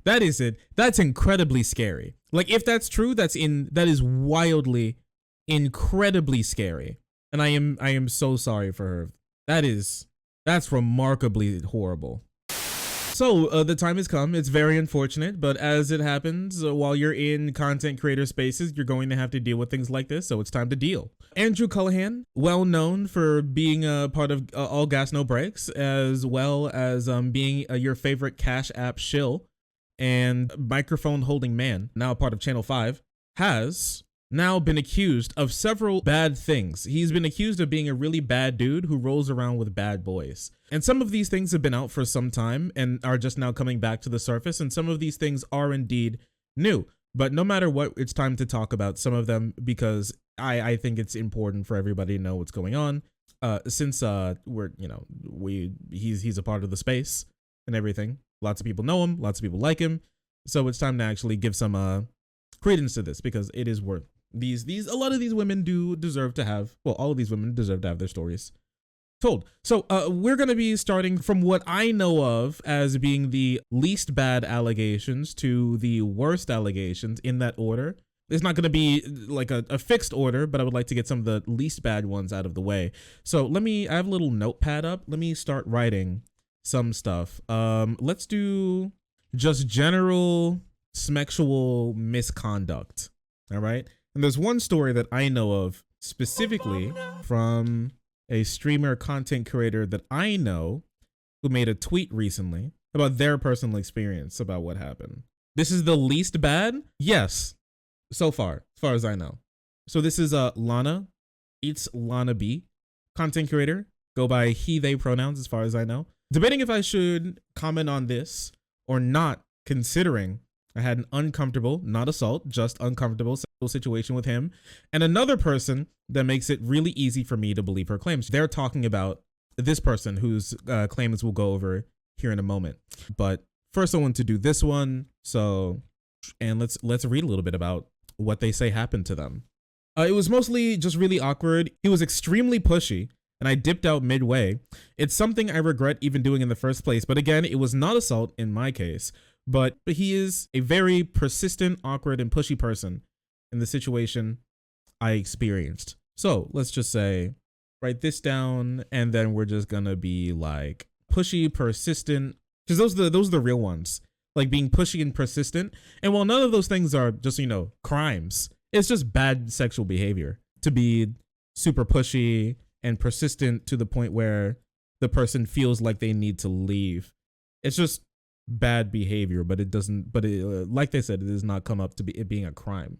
That is it. That's incredibly scary. Like if that's true, that is wildly, incredibly scary. And I am so sorry for her. That's remarkably horrible. So the time has come. It's very unfortunate, but as it happens, while you're in content creator spaces, you're going to have to deal with things like this. So it's time to deal. Andrew Callaghan, well known for being a part of All Gas No Breaks, as well as being your favorite Cash App shill and microphone holding man, now a part of Channel 5, has now been accused of several bad things. He's been accused of being a really bad dude who rolls around with bad boys. And some of these things have been out for some time and are just now coming back to the surface. And some of these things are indeed new. But no matter what, it's time to talk about some of them because I think it's important for everybody to know what's going on. Since he's a part of the space and everything. Lots of people know him. Lots of people like him. So it's time to actually give some credence to this because it is worth a lot of these women do deserve to have, well, all of these women deserve to have their stories told. So we're going to be starting from what I know of as being the least bad allegations to the worst allegations in that order. It's not going to be like a fixed order, but I would like to get some of the least bad ones out of the way. So I have a little notepad up. Let me start writing some stuff. Let's do just general sexual misconduct. All right. And there's one story that I know of specifically from a streamer content creator that I know who made a tweet recently about their personal experience about what happened. This is the least bad? Yes. So far, as far as I know. So this is Lana. It's Lana B, content creator. Go by he, they pronouns as far as I know. Debating if I should comment on this or not, considering I had an uncomfortable, not assault, just uncomfortable sexual situation with him and another person that makes it really easy for me to believe her claims. They're talking about this person whose claims we'll go over here in a moment. But first I want to do this one. So, and let's read a little bit about what they say happened to them. It was mostly just really awkward. He was extremely pushy and I dipped out midway. It's something I regret even doing in the first place. But again, it was not assault in my case. But he is a very persistent, awkward, and pushy person in the situation I experienced. So let's just say, write this down, and then we're just gonna be like pushy, persistent, because those are the real ones, like being pushy and persistent. And while none of those things are just, crimes, it's just bad sexual behavior to be super pushy and persistent to the point where the person feels like they need to leave. It's just bad behavior, but like they said, it does not come up to it being a crime.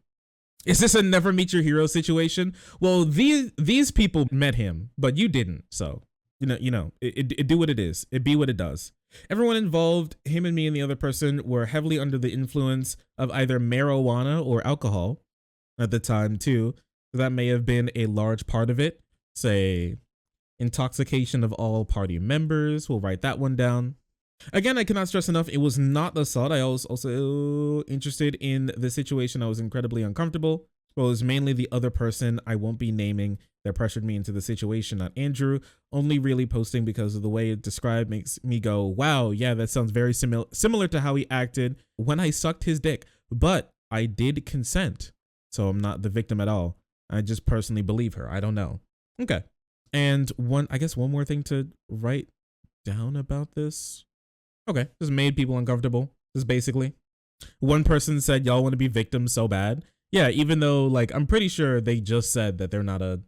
Is this a never meet your hero situation? Well, these people met him, but you didn't. So, it do what it is. It be what it does. Everyone involved, him and me and the other person, were heavily under the influence of either marijuana or alcohol at the time too. So that may have been a large part of it. Say, intoxication of all party members. We'll write that one down. Again, I cannot stress enough, it was not assault. I was also interested in the situation. I was incredibly uncomfortable. Well, it was mainly the other person I won't be naming that pressured me into the situation, not Andrew. Only really posting because of the way it described makes me go, wow, yeah, that sounds very similar to how he acted when I sucked his dick. But I did consent, so I'm not the victim at all. I just personally believe her. I don't know. Okay. And one more thing to write down about this. Okay, just made people uncomfortable. Just basically, one person said y'all want to be victims so bad. Yeah, even though I'm pretty sure they just said that they're not a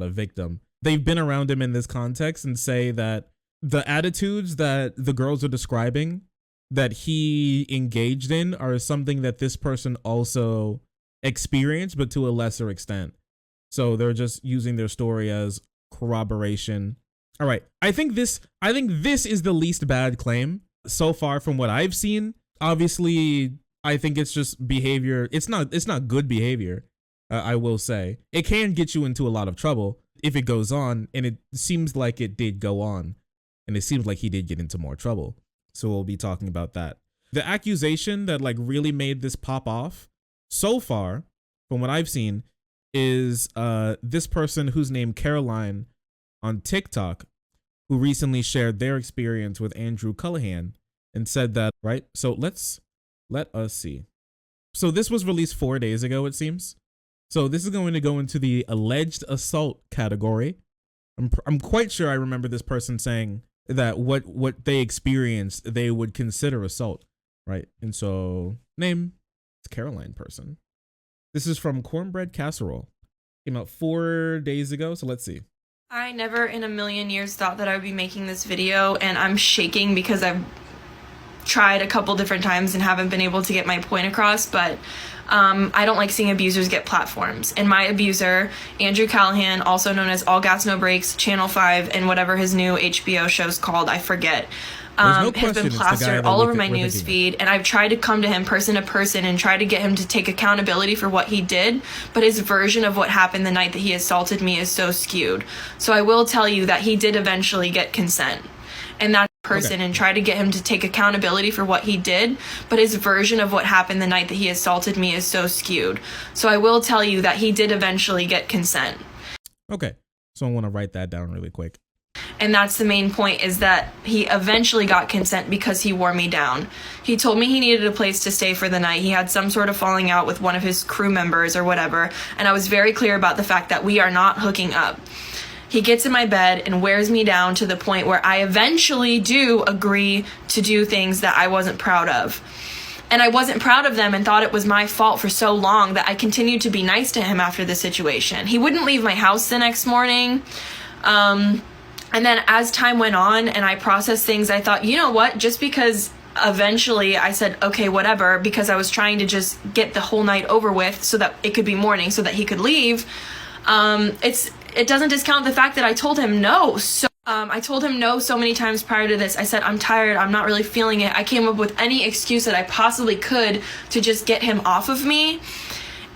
victim. They've been around him in this context and say that the attitudes that the girls are describing that he engaged in are something that this person also experienced, but to a lesser extent. So they're just using their story as corroboration. All right, I think this is the least bad claim so far from what I've seen. Obviously, I think it's just behavior. It's not good behavior. I will say it can get you into a lot of trouble if it goes on, and it seems like it did go on, and it seems like he did get into more trouble. So we'll be talking about that. The accusation that really made this pop off so far, from what I've seen, is this person who's named Caroline on TikTok, who recently shared their experience with Andrew Callaghan and said that, right? So let's Let us see. So this was released 4 days ago, it seems. So this is going to go into the alleged assault category. I'm quite sure I remember this person saying that what they experienced they would consider assault, right? And so name, it's Caroline person. This is from Cornbread Casserole. Came out 4 days ago, so let's see. I never in a million years thought that I would be making this video, and I'm shaking because I've tried a couple different times and haven't been able to get my point across, but I don't like seeing abusers get platforms. And my abuser, Andrew Callaghan, also known as All Gas No Breaks, Channel 5, and whatever his new HBO show's called, I forget, has been plastered all over my news feed, and I've tried to come to him person to person and try to get him to take accountability for what he did, but his version of what happened the night that he assaulted me is so skewed. So I will tell you that he did eventually get consent, and that person, okay, and try to get him to take accountability for what he did, but his version of what happened the night that he assaulted me is so skewed. So I will tell you that he did eventually get consent. Okay, so I want to write that down really quick. And that's the main point, is that he eventually got consent because he wore me down. He told me he needed a place to stay for the night. He had some sort of falling out with one of his crew members or whatever, and I was very clear about the fact that we are not hooking up. He gets in my bed and wears me down to the point where I eventually do agree to do things that I wasn't proud of. And I wasn't proud of them and thought it was my fault for so long that I continued to be nice to him after the situation. He wouldn't leave my house the next morning. And then as time went on and I processed things, I thought, you know what, just because eventually I said, okay, whatever, because I was trying to just get the whole night over with so that it could be morning so that he could leave. It doesn't discount the fact that I told him no. So I told him no so many times prior to this. I said, I'm tired. I'm not really feeling it. I came up with any excuse that I possibly could to just get him off of me.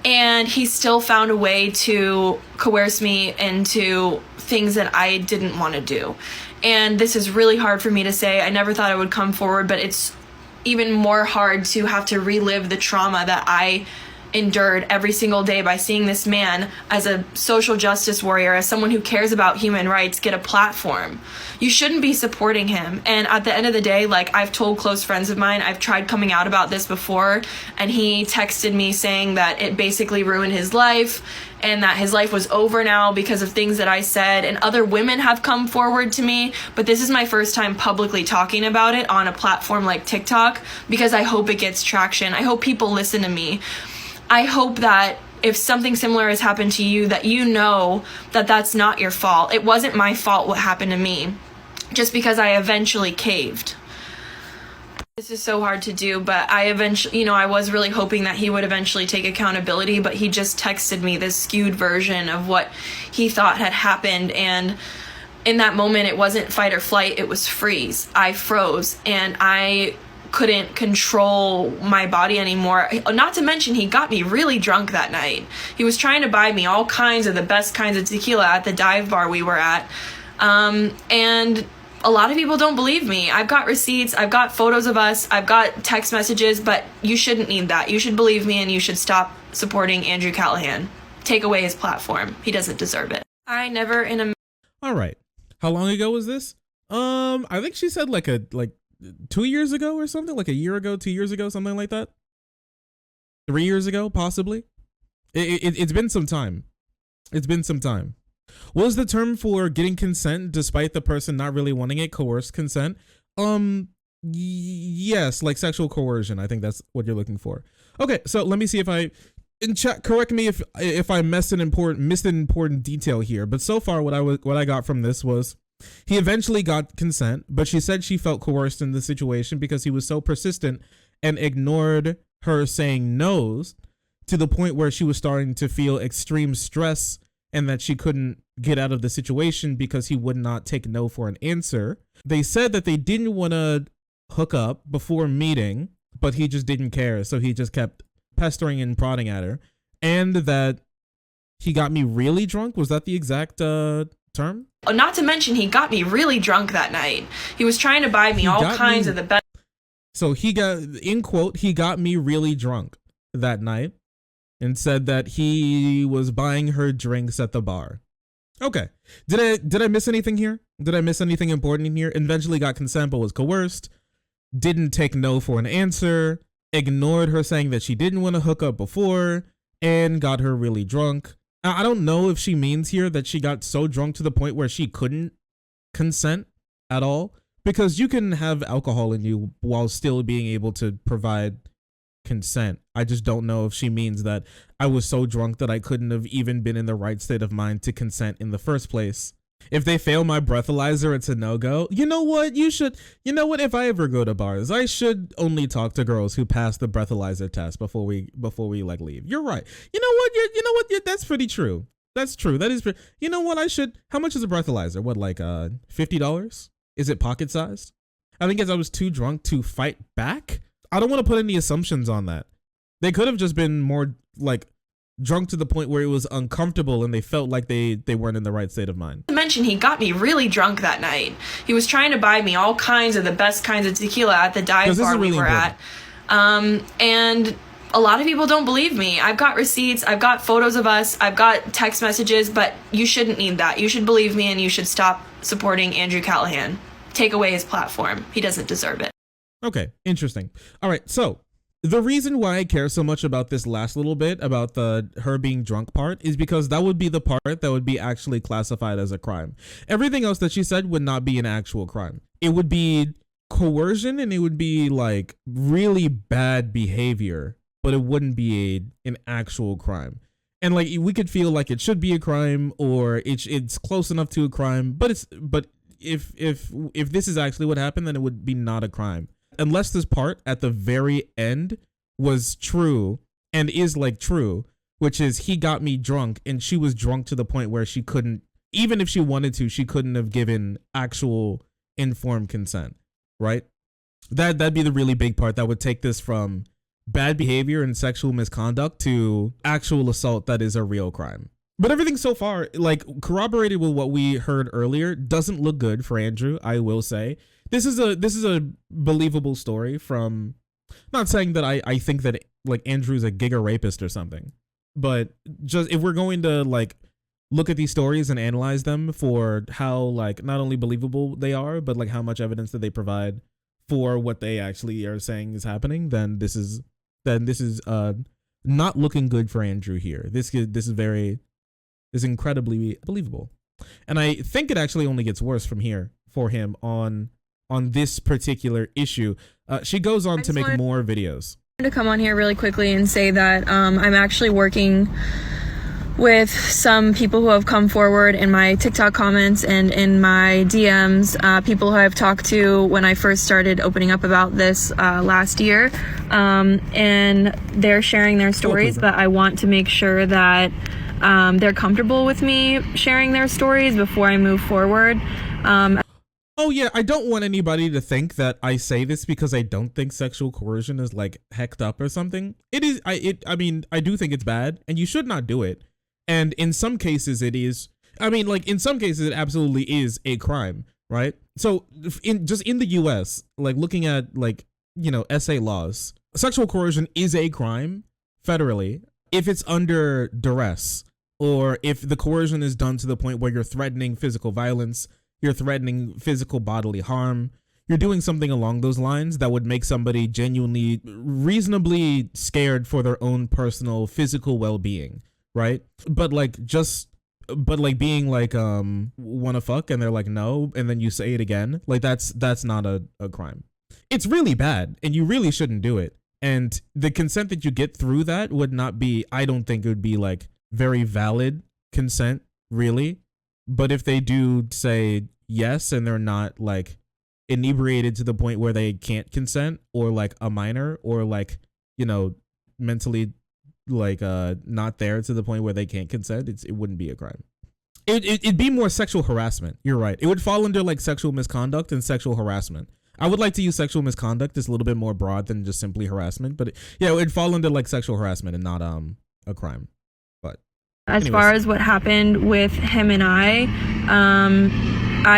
And he still found a way to coerce me into things that I didn't want to do. And this is really hard for me to say. I never thought I would come forward, but it's even more hard to have to relive the trauma that I endured every single day by seeing this man as a social justice warrior, as someone who cares about human rights, get a platform. You shouldn't be supporting him. And at the end of the day, like, I've told close friends of mine, I've tried coming out about this before, and he texted me saying that it basically ruined his life and that his life was over now because of things that I said. And other women have come forward to me, but this is my first time publicly talking about it on a platform like TikTok, because I hope it gets traction. I hope people listen to me. I hope that if something similar has happened to you, that you know that that's not your fault. It wasn't my fault what happened to me, just because I eventually caved. This is so hard to do, but I eventually, I was really hoping that he would eventually take accountability, but he just texted me this skewed version of what he thought had happened. And in that moment, it wasn't fight or flight, it was freeze. I froze, and I couldn't control my body anymore. Not to mention, he got me really drunk that night. He was trying to buy me all kinds of the best kinds of tequila at the dive bar we were at. And a lot of people don't believe me. I've got receipts, I've got photos of us, I've got text messages, but you shouldn't need that. You should believe me, and you should stop supporting Andrew Callaghan. Take away his platform. He doesn't deserve it. I never in a... All right. How long ago was this? I think she said like 2 years ago or something, like a year ago, 2 years ago, something like that. 3 years ago, possibly. It's been some time. It's been some time. What was the term for getting consent despite the person not really wanting it? Coerced consent. Yes, like sexual coercion. I think that's what you're looking for. Okay, so let me see if I in chat. Correct me if I missed an important detail here. But so far, what I got from this was, he eventually got consent, but she said she felt coerced in the situation because he was so persistent and ignored her saying no's to the point where she was starting to feel extreme stress and that she couldn't get out of the situation because he would not take no for an answer. They said that they didn't want to hook up before meeting, but he just didn't care. So he just kept pestering and prodding at her, and that he got me really drunk. Was that the exact term? Not to mention, he got me really drunk that night. He was trying to buy me all kinds of the best. So he got, in quote, he got me really drunk that night and said that he was buying her drinks at the bar. Okay. Did I miss anything here? Did I miss anything important in here? Eventually got consent but was coerced. Didn't take no for an answer. ignored her saying that she didn't want to hook up before, and got her really drunk. I don't know if she means here that she got so drunk to the point where she couldn't consent at all, because you can have alcohol in you while still being able to provide consent. I just don't know if she means that I was so drunk that I couldn't have even been in the right state of mind to consent in the first place. If they fail my breathalyzer, it's a no-go. You know what? If I ever go to bars, I should only talk to girls who pass the breathalyzer test before we like leave. You're right. You know what? That's pretty true. That's true. That is pretty. You know what? How much is a breathalyzer? What, like $50? Is it pocket sized? I think as I was too drunk to fight back. I don't want to put any assumptions on that. They could have just been more like drunk to the point where it was uncomfortable and they felt like they weren't in the right state of mind. To mention, he got me really drunk that night. He was trying to buy me all kinds of the best kinds of tequila at the dive bar we were at. And a lot of people don't believe me. I've got receipts, I've got photos of us, I've got text messages, but you shouldn't need that. You should believe me and you should stop supporting Andrew Callaghan. Take away his platform. He doesn't deserve it. Okay, interesting. All right, so the reason why I care so much about this last little bit about the her being drunk part is because that would be the part that would be actually classified as a crime. Everything else that she said would not be an actual crime. It would be coercion and it would be like really bad behavior, but it wouldn't be an actual crime. And like we could feel like it should be a crime or it's close enough to a crime, but if this is actually what happened, then it would be not a crime. Unless this part at the very end was true and is like true, which is he got me drunk and she was drunk to the point where she couldn't, even if she wanted to, she couldn't have given actual informed consent, right? That'd be the really big part that would take this from bad behavior and sexual misconduct to actual assault that is a real crime. But everything so far, like corroborated with what we heard earlier, doesn't look good for Andrew, I will say. This is a believable story from, not saying that I think that like Andrew's a giga rapist or something, but just if we're going to like look at these stories and analyze them for how like not only believable they are, but like how much evidence that they provide for what they actually are saying is happening, then this is not looking good for Andrew here. This is incredibly believable, and I think it actually only gets worse from here for him on this particular issue. She goes on to make more videos. To come on here really quickly and say that I'm actually working with some people who have come forward in my TikTok comments and in my DMs, people who I've talked to when I first started opening up about this last year, and they're sharing their stories, but I want to make sure that they're comfortable with me sharing their stories before I move forward. Oh yeah, I don't want anybody to think that I say this because I don't think sexual coercion is like hecked up or something. It is. I mean, I do think it's bad, and you should not do it. And in some cases, it is. I mean, like in some cases, it absolutely is a crime, right? So, in the U.S., like looking at like SA laws, sexual coercion is a crime federally if it's under duress or if the coercion is done to the point where you're threatening physical violence. You're threatening physical bodily harm. You're doing something along those lines that would make somebody genuinely, reasonably scared for their own personal physical well-being, right? But being like, wanna fuck, and they're like, no, and then you say it again, like that's not a crime. It's really bad, and you really shouldn't do it. And the consent that you get through that would not be, I don't think it would be like very valid consent, really. But if they do say yes and they're not like inebriated to the point where they can't consent, or like a minor, or like mentally like not there to the point where they can't consent, it wouldn't be a crime. It'd be more sexual harassment. You're right. It would fall under like sexual misconduct and sexual harassment. I would like to use sexual misconduct. It's a little bit more broad than just simply harassment, but it would fall under like sexual harassment and not a crime. As far as what happened with him and I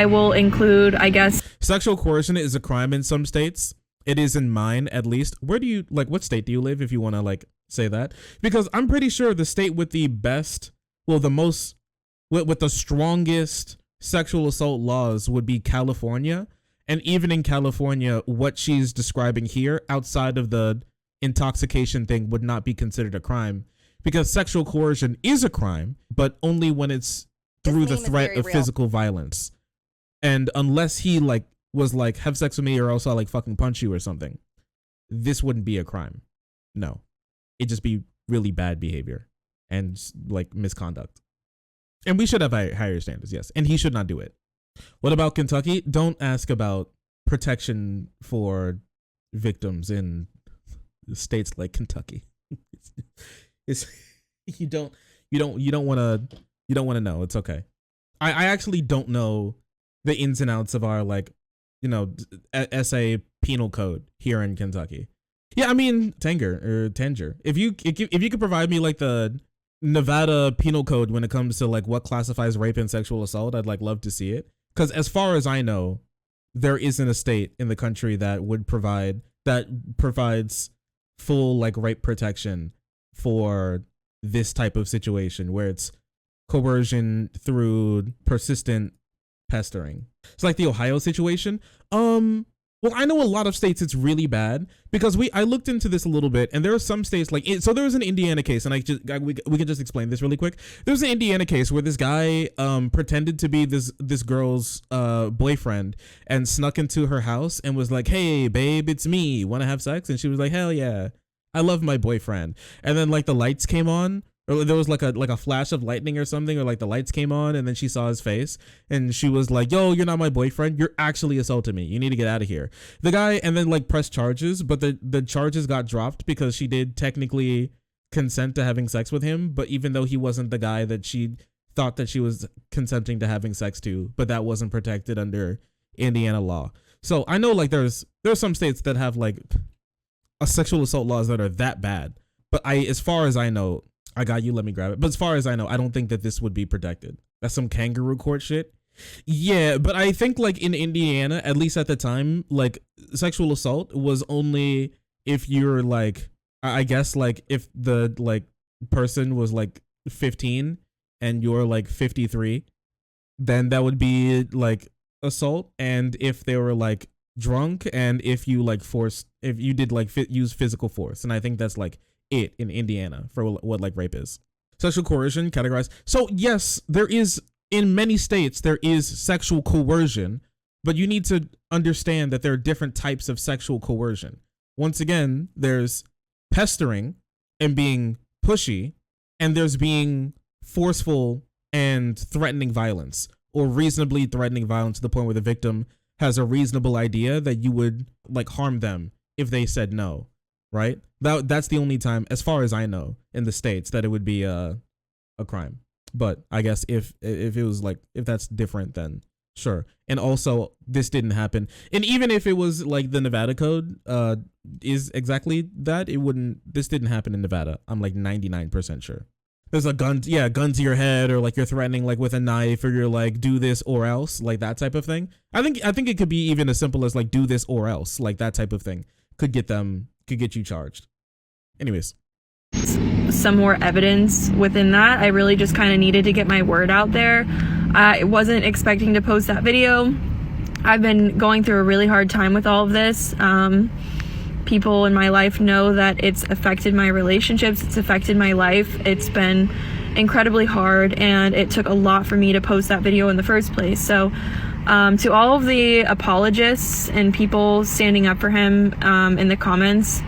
will include, I guess. Sexual coercion is a crime in some states. It is in mine, at least. Where do you, like, what state do you live, if you want to, like, say that? Because I'm pretty sure the state with the best, well, the most, with the strongest sexual assault laws would be California. And even in California, what she's describing here, outside of the intoxication thing would not be considered a crime, because sexual coercion is a crime, but only when it's through the threat of physical violence. And unless he like was like, have sex with me or else I'll like fucking punch you or something, this wouldn't be a crime. No, it'd just be really bad behavior and like misconduct. And we should have higher standards, yes. And he should not do it. What about Kentucky? Don't ask about protection for victims in states like Kentucky. it's you don't want to know. It's okay. I actually don't know the ins and outs of our like, you know, SA penal code here in Kentucky. Yeah, I mean Tanger. If you could provide me like the Nevada penal code when it comes to like what classifies rape and sexual assault, I'd like love to see it. Because as far as I know, there isn't a state in the country that provides full like rape protection for this type of situation where it's coercion through persistent pestering. It's like the Ohio situation. Well, I know a lot of states it's really bad because I looked into this a little bit, and there are some states like so there was an Indiana case, and we can just explain this really quick. There was an Indiana case where this guy pretended to be this girl's boyfriend and snuck into her house and was like, "Hey babe, it's me. Want to have sex?" And she was like, "Hell yeah, I love my boyfriend." And then like the lights came on, or there was like a flash of lightning or something, or like the lights came on and then she saw his face and she was like, "Yo, you're not my boyfriend. You're actually assaulting me. You need to get out of here." The guy and then like pressed charges, but the charges got dropped because she did technically consent to having sex with him. But even though he wasn't the guy that she thought that she was consenting to having sex to, but that wasn't protected under Indiana law. So I know like there's some states that have like a sexual assault laws that are that bad. But as far as I know, I got you. Let me grab it. But as far as I know, I don't think that this would be protected. That's some kangaroo court shit. Yeah, but I think like in Indiana, at least at the time, like sexual assault was only if you're like, I guess like if the like person was like 15 and you're like 53, then that would be like assault. And if they were like drunk and if you like if you did like use physical force. And I think that's like it in Indiana for what like rape is. Sexual coercion categorized. So yes, there is in many states there is sexual coercion, but you need to understand that there are different types of sexual coercion. Once again, there's pestering and being pushy, and there's being forceful and threatening violence, or reasonably threatening violence to the point where the victim has a reasonable idea that you would like harm them if they said no. Right? That's the only time, as far as I know, in the States that it would be a crime. But I guess if it was like, if that's different, then sure. And also this didn't happen. And even if it was like the Nevada code is exactly that, this didn't happen in Nevada. I'm like 99% sure. There's a gun to your head, or like you're threatening like with a knife, or you're like do this or else, like that type of thing. I think it could be even as simple as like do this or else, like that type of thing could get you charged. Anyways, some more evidence within that. I really just kind of needed to get my word out there. I wasn't expecting to post that video. I've been going through a really hard time with all of this. People in my life know that it's affected my relationships, it's affected my life. It's been incredibly hard, and it took a lot for me to post that video in the first place. So to all of the apologists and people standing up for him in the comments,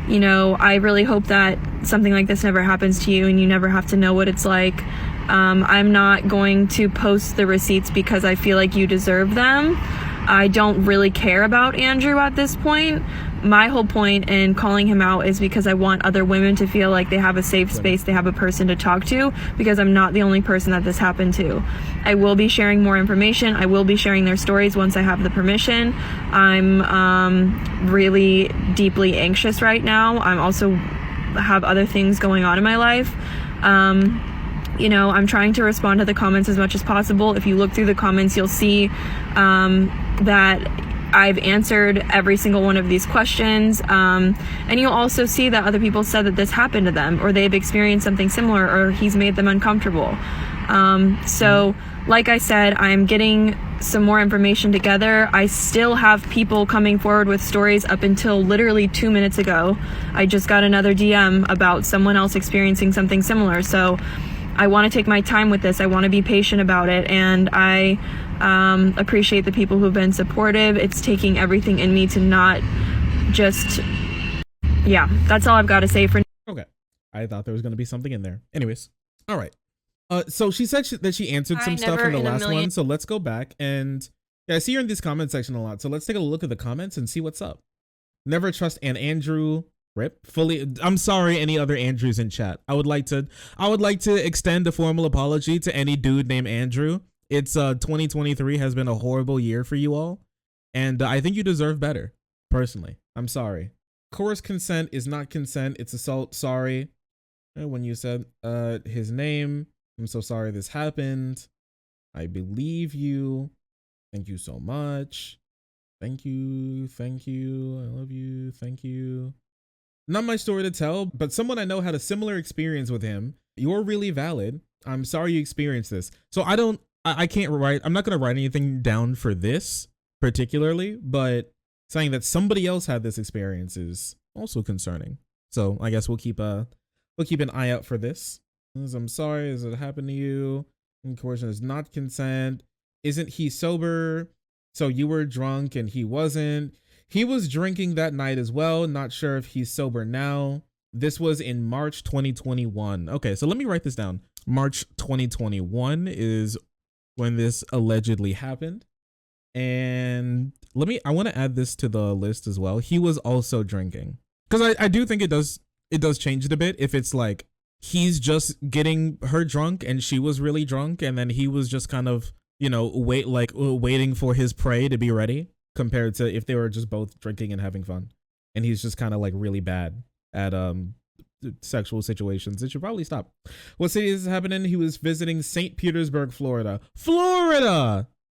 you know, I really hope that something like this never happens to you and you never have to know what it's like. I'm not going to post the receipts because I feel like you deserve them. I don't really care about Andrew at this point. My whole point in calling him out is because I want other women to feel like they have a safe space, they have a person to talk to, because I'm not the only person that this happened to. I will be sharing more information. I will be sharing their stories once I have the permission. I'm really deeply anxious right now. I'm also have other things going on in my life. You know, I'm trying to respond to the comments as much as possible. If you look through the comments, you'll see that I've answered every single one of these questions. And you'll also see that other people said that this happened to them, or they've experienced something similar, or he's made them uncomfortable. So like I said, I'm getting some more information together. I still have people coming forward with stories up until literally 2 minutes ago. I just got another DM about someone else experiencing something similar. So I want to take my time with this. I want to be patient about it. And I appreciate the people who've been supportive. It's taking everything in me to not just, yeah, that's all I've got to say for now. Okay. I thought there was going to be something in there. Anyways. All right. So she said that she answered some stuff in the last one. So let's go back and yeah, I see her in this comment section a lot. So let's take a look at the comments and see what's up. Never trust an Andrew. Rip. Fully. I'm sorry, any other Andrews in chat. I would like to extend a formal apology to any dude named Andrew. It's 2023 has been a horrible year for you all, and I think you deserve better. Personally, I'm sorry. Coerced consent is not consent. It's assault. Sorry. When you said his name. I'm so sorry this happened. I believe you. Thank you so much. Thank you. Thank you. I love you. Thank you. Not my story to tell, but someone I know had a similar experience with him. You're really valid. I'm sorry you experienced this. So I can't write, I'm not going to write anything down for this particularly, but saying that somebody else had this experience is also concerning. So I guess we'll keep an eye out for this. I'm sorry, has it happened to you? Coercion is not consent. Isn't he sober? So you were drunk and he wasn't. He was drinking that night as well. Not sure if he's sober now. This was in March 2021. Okay, so let me write this down. March 2021 is when this allegedly happened. And I want to add this to the list as well. He was also drinking. Because I do think it does change it a bit if it's like he's just getting her drunk and she was really drunk and then he was just kind of, waiting for his prey to be ready, compared to if they were just both drinking and having fun and he's just kind of like really bad at sexual situations. It should probably stop. What city is this happening? He was visiting St. Petersburg, Florida.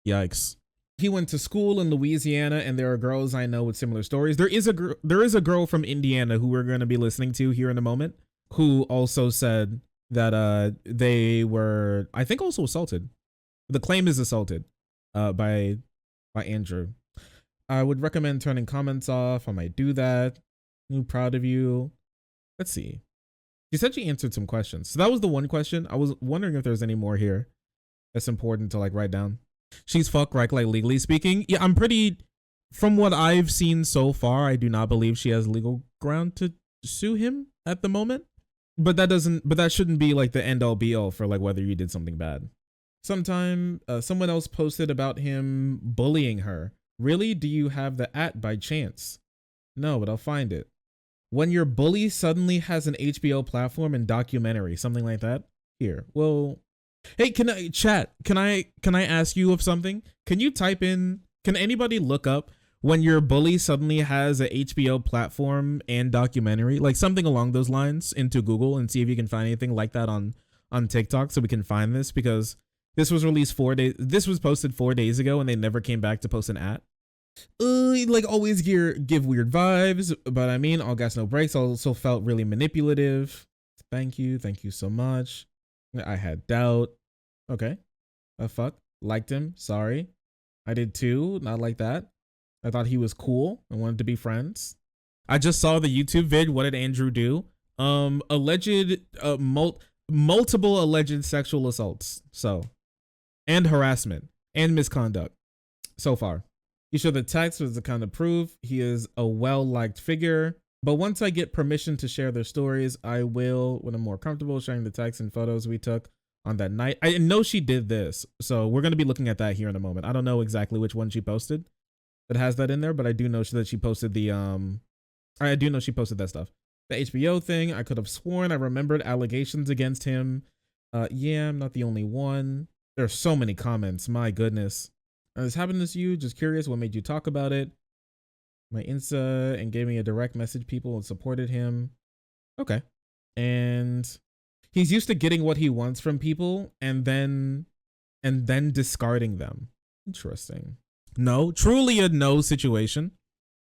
Yikes. He went to school in Louisiana, and there are girls I know with similar stories. There is a girl from Indiana who we're going to be listening to here in a moment, who also said that they were, I think, also assaulted. The claim is assaulted by Andrew. I would recommend turning comments off. I might do that. I'm proud of you. Let's see. She said she answered some questions. So that was the one question. I was wondering if there's any more here that's important to like write down. She's fucked, right? Like legally speaking. Yeah, I'm pretty, from what I've seen so far, I do not believe she has legal ground to sue him at the moment. But that shouldn't be like the end all be all for like whether you did something bad. Sometime someone else posted about him bullying her. Really? Do you have the by chance? No, but I'll find it. When your bully suddenly has an HBO platform and documentary, something like that. Here. Well, hey, can I ask you of something? Can you type in, can anybody look up when your bully suddenly has a HBO platform and documentary, like something along those lines, into Google and see if you can find anything like that on TikTok so we can find this, because this was released this was posted 4 days ago and they never came back to post an at. Like always give weird vibes, but I mean, all gas, no brakes. Also felt really manipulative. Thank you so much. I had doubt. Okay. Fuck. Liked him. Sorry. I did too. Not like that. I thought he was cool. I wanted to be friends. I just saw the YouTube vid. What did Andrew do? Alleged, multiple alleged sexual assaults. So, and harassment and misconduct so far. He showed the text was the kind of proof he is a well-liked figure. But once I get permission to share their stories, I will, when I'm more comfortable sharing the texts and photos we took on that night. I know she did this, so we're going to be looking at that here in a moment. I don't know exactly which one she posted that has that in there, but I do know that she posted I do know she posted that stuff. The HBO thing, I could have sworn I remembered allegations against him. Yeah, I'm not the only one. There are so many comments, my goodness. This happened to you? Just curious, what made you talk about it? My Insta, and gave me a direct message people and supported him. Okay. And he's used to getting what he wants from people and then discarding them. Interesting. No, truly a no situation.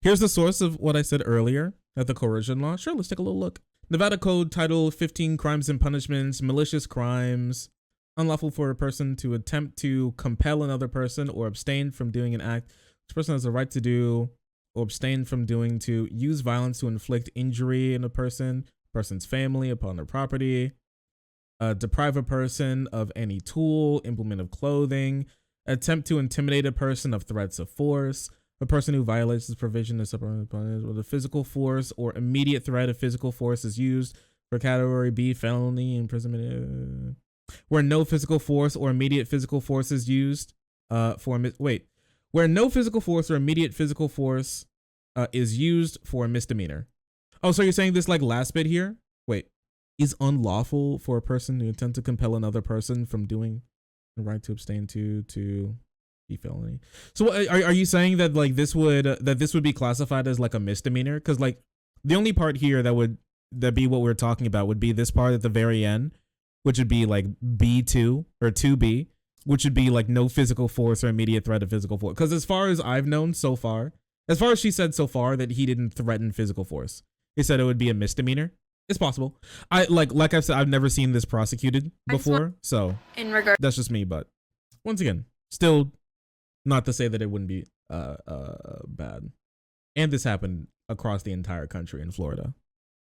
Here's the source of what I said earlier at the coercion law. Sure, let's take a little look. Nevada Code Title 15 Crimes and Punishments, Malicious Crimes. unlawful for a person to attempt to compel another person or abstain from doing an act which person has the right to do or abstain from doing, to use violence to inflict injury in a person's family, upon their property, deprive a person of any tool, implement of clothing, attempt to intimidate a person of threats of force, a person who violates this provision is with a physical force or immediate threat of physical force is used for category B felony imprisonment, where no physical force or immediate physical force is used where no physical force or immediate physical force is used for a misdemeanor. Oh, so you're saying this like last bit here? Wait, is unlawful for a person to attempt to compel another person from doing the right to abstain to be felony. So are you saying that like this would be classified as like a misdemeanor? Because like the only part here that be what we're talking about would be this part at the very end, which would be like B2 or 2B, which would be like no physical force or immediate threat of physical force. Because as far as I've known so far, as far as she said so far, that he didn't threaten physical force. He said it would be a misdemeanor. It's possible. I like I've said, I've never seen this prosecuted before, so in regard, that's just me. But once again, still not to say that it wouldn't be bad. And this happened across the entire country in Florida,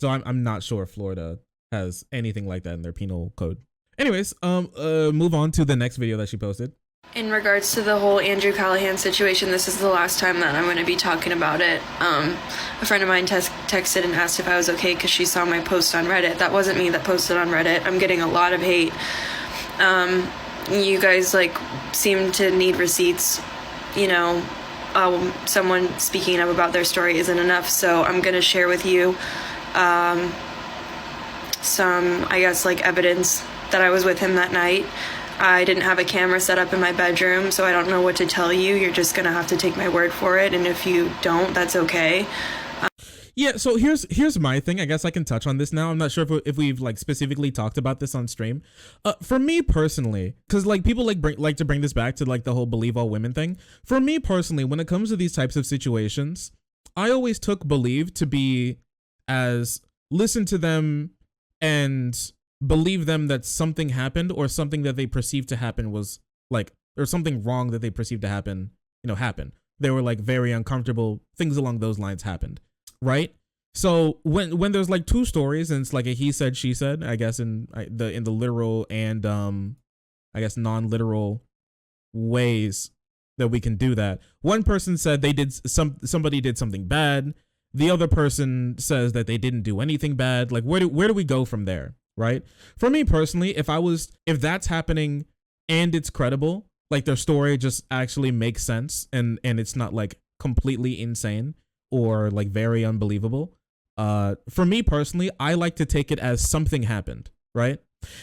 so I'm not sure Florida has anything like that in their penal code. Anyways, move on to the next video that she posted. in regards to the whole Andrew Callaghan situation, this is the last time that I'm going to be talking about it. A friend of mine texted and asked if I was okay because she saw my post on Reddit. That wasn't me that posted on Reddit. I'm getting a lot of hate. You guys like seem to need receipts. You know, someone speaking up about their story isn't enough, so I'm going to share with you some, I guess, like evidence that I was with him that night. I didn't have a camera set up in my bedroom, so I don't know what to tell you. You're just gonna have to take my word for it, and if you don't, that's okay. Yeah, so here's my thing. I guess I can touch on this now. I'm not sure if we've like specifically talked about this on stream. For me personally, because like people like to bring this back to like the whole believe all women thing. For me personally, when it comes to these types of situations, I always took believe to be as listen to them and believe them that something happened or something that they perceived to happen was like, or something wrong that they perceived to happen, happened. They were like very uncomfortable, things along those lines happened, right? So when there's like two stories and it's like a he said, she said, I guess in the literal and I guess non-literal ways that we can do that. One person said they did somebody did something bad. The other person says that they didn't do anything bad. Like where do we go from there? Right? For me personally, if that's happening and it's credible, like their story just actually makes sense and it's not like completely insane or like very unbelievable. For me personally, I like to take it as something happened, right?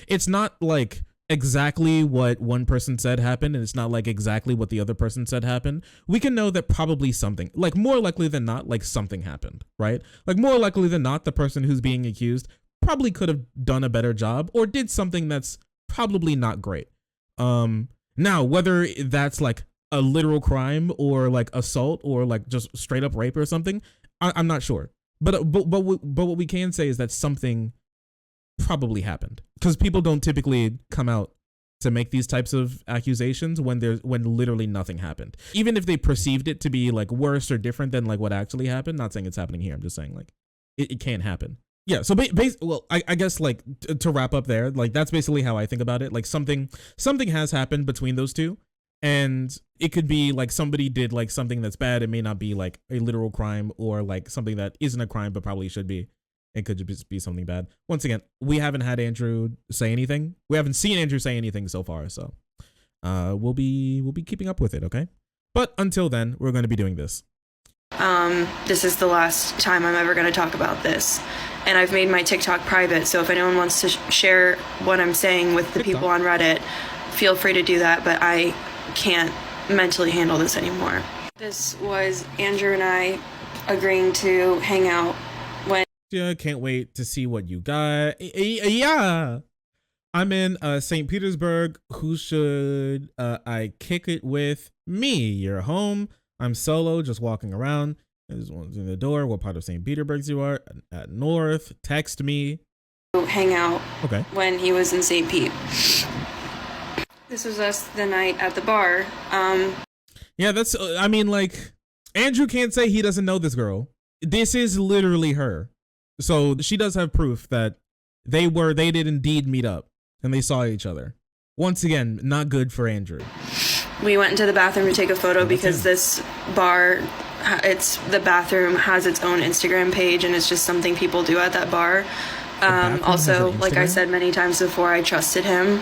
It's not like exactly what one person said happened and it's not like exactly what the other person said happened. We can know that probably something, like more likely than not, like something happened, right? Like more likely than not, the person who's being accused probably could have done a better job or did something that's probably not great. Now, whether that's like a literal crime or like assault or like just straight up rape or something, I'm not sure. But what we can say is that something probably happened, because people don't typically come out to make these types of accusations when literally nothing happened. Even if they perceived it to be like worse or different than like what actually happened. Not saying it's happening here. I'm just saying like it can happen. Yeah, so I guess like to wrap up there, like that's basically how I think about it. Like something has happened between those two, and it could be like somebody did like something that's bad. It may not be like a literal crime or like something that isn't a crime but probably should be. It could just be something bad. Once again, we haven't had Andrew say anything. We haven't seen Andrew say anything so far, so we'll be keeping up with it, okay? But until then, we're going to be doing this. This is the last time I'm ever going to talk about this. And I've made my TikTok private, so if anyone wants to share what I'm saying with the people on Reddit, feel free to do that, but I can't mentally handle this anymore. This was Andrew and I agreeing to hang out when... Yeah, can't wait to see what you got. Yeah! I'm in St. Petersburg. Who should I kick it with? Me. You're home. I'm solo, just walking around. There's one in the door. What part of St. Petersburg you are? At North. Text me. Hang out. Okay. When he was in St. Pete. This was us the night at the bar. Yeah, that's, I mean, like, Andrew can't say he doesn't know this girl. This is literally her. So she does have proof that they did indeed meet up and they saw each other. Once again, not good for Andrew. We went into the bathroom to take a photo because this bar, the bathroom has its own Instagram page, and it's just something people do at that bar. Also, like I said many times before, I trusted him,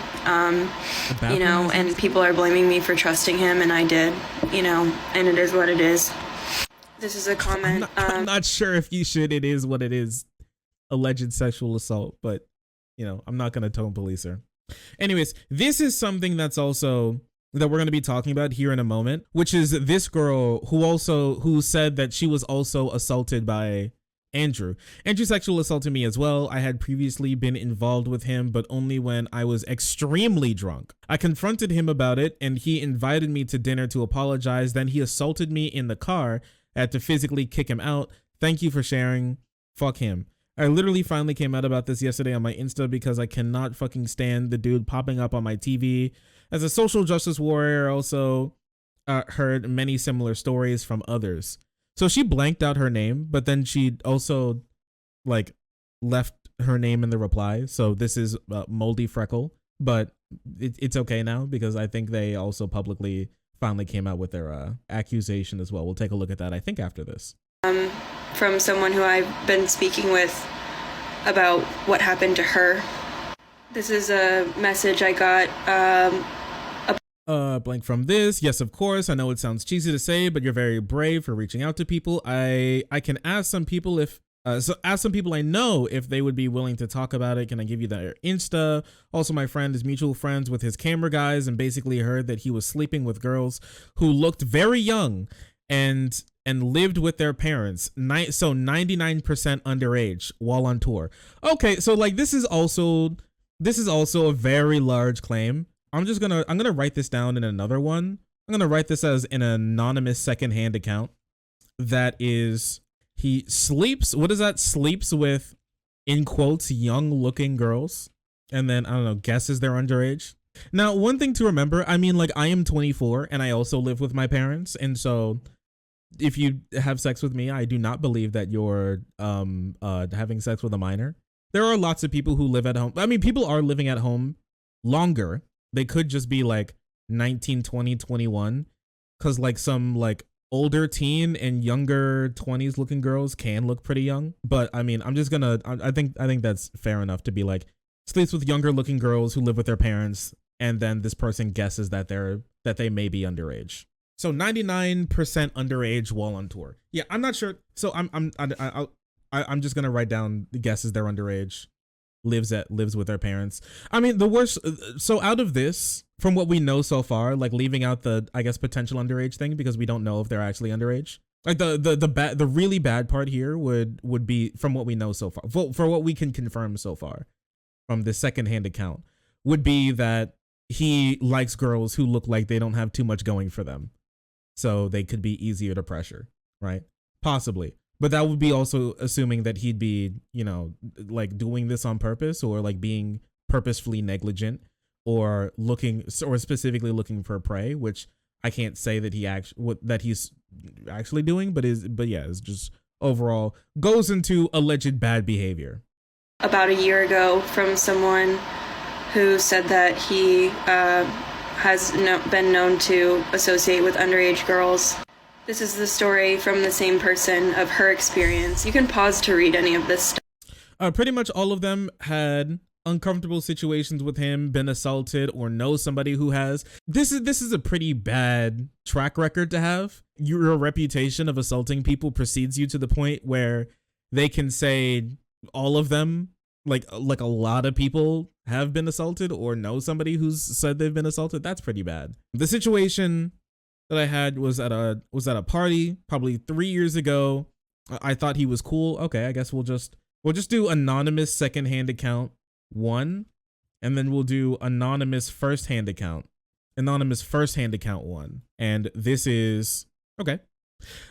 you know, and people are blaming me for trusting him, and I did, you know, and it is what it is. This is a comment. I'm not sure if you should, it is what it is, alleged sexual assault, but, you know, I'm not going to tone police her. Anyways, this is something that's also that we're going to be talking about here in a moment, which is this girl who said that she was also assaulted by Andrew. Andrew sexual assaulted me as well. I had previously been involved with him, but only when I was extremely drunk. I confronted him about it, and he invited me to dinner to apologize. Then he assaulted me in the car. I had to physically kick him out. Thank you for sharing. Fuck him. I literally finally came out about this yesterday on my Insta because I cannot fucking stand the dude popping up on my TV. As a social justice warrior, I also heard many similar stories from others. So she blanked out her name, but then she also like left her name in the reply. So this is Moldyfreckle, but it's okay now because I think they also publicly finally came out with their accusation as well. We'll take a look at that, I think, after this. From someone who I've been speaking with about what happened to her. This is a message I got. Blank from this. Yes, of course. I know it sounds cheesy to say, but you're very brave for reaching out to people. I can ask some people if ask some people I know if they would be willing to talk about it. Can I give you their Insta? Also, my friend is mutual friends with his camera guys and basically heard that he was sleeping with girls who looked very young and lived with their parents. So 99% underage while on tour. Okay, so like this is also a very large claim. I'm gonna write this down in another one. I'm gonna write this as an anonymous secondhand account that is he sleeps. What is that? Sleeps with, in quotes, young looking girls, and then I don't know, guesses they're underage. Now, one thing to remember, I mean, like I am 24 and I also live with my parents, and so if you have sex with me, I do not believe that you're having sex with a minor. There are lots of people who live at home. I mean, people are living at home longer. They could just be like 19, 20, 21, because like some like older teen and younger 20s looking girls can look pretty young. But I mean, I think that's fair enough to be like sleeps with younger looking girls who live with their parents, and then this person guesses that they may be underage. So 99% underage while on tour. Yeah, I'm not sure. So I'm just gonna write down the guesses they're underage. Lives with their parents. I mean, the worst. So out of this, from what we know so far, like leaving out the, I guess, potential underage thing because we don't know if they're actually underage. Like the really bad part here would be from what we know so far, for what we can confirm so far from the secondhand account, would be that he likes girls who look like they don't have too much going for them, so they could be easier to pressure, right? Possibly. But that would be also assuming that he'd be, you know, like doing this on purpose or like being purposefully negligent or specifically looking for prey, which I can't say that he's actually doing, but yeah, it's just overall goes into alleged bad behavior. About a year ago from someone who said that he has been known to associate with underage girls. This is the story from the same person of her experience. You can pause to read any of this stuff. Pretty much all of them had uncomfortable situations with him, been assaulted, or know somebody who has. This is a pretty bad track record to have. Your reputation of assaulting people precedes you to the point where they can say all of them, like a lot of people have been assaulted or know somebody who's said they've been assaulted. That's pretty bad. The situation that I had was at a party probably 3 years ago. I thought he was cool. Okay, I guess we'll just do anonymous secondhand account 1, and then we'll do anonymous firsthand account 1. And this is okay.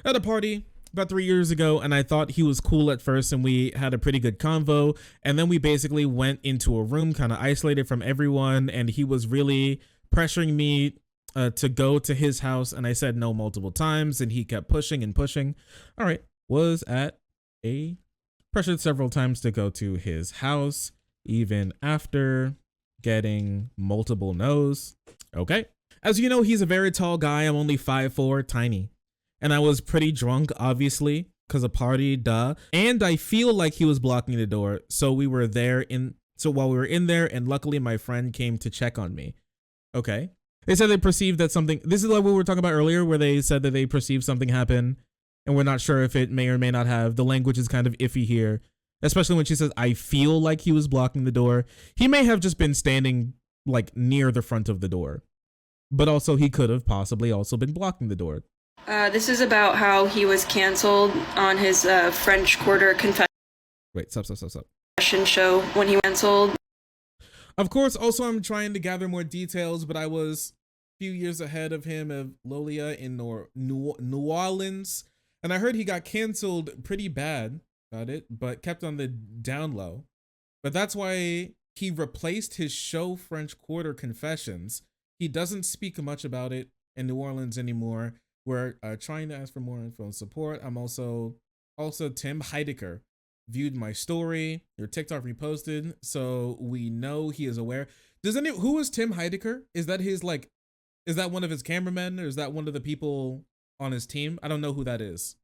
At a party about 3 years ago, and I thought he was cool at first, and we had a pretty good convo, and then we basically went into a room kind of isolated from everyone, and he was really pressuring me to go to his house, and I said no multiple times, and he kept pushing and pushing. All right, was at a pressured several times to go to his house, even after getting multiple no's. Okay. As you know, he's a very tall guy. I'm only 5'4", tiny. And I was pretty drunk, obviously, because of party, duh. And I feel like he was blocking the door. So while we were in there, and luckily my friend came to check on me. Okay. They said they perceived that something, this is like what we were talking about earlier, where they said that they perceived something happen, and we're not sure if it may or may not have. The language is kind of iffy here, especially when she says, I feel like he was blocking the door. He may have just been standing like near the front of the door, but also he could have possibly also been blocking the door. This is about how he was canceled on his French Quarter confession show when he canceled. Of course, also I'm trying to gather more details, but I was a few years ahead of him of Lolia in New Orleans, and I heard he got canceled pretty bad about it, but kept on the down low. But that's why he replaced his show French Quarter Confessions. He doesn't speak much about it in New Orleans anymore. We're trying to ask for more info and support. I'm also Tim Heidecker viewed my story. Your TikTok reposted, so we know he is aware. Who is Tim Heidecker? Is that one of his cameramen, or is that one of the people on his team? I don't know who that is.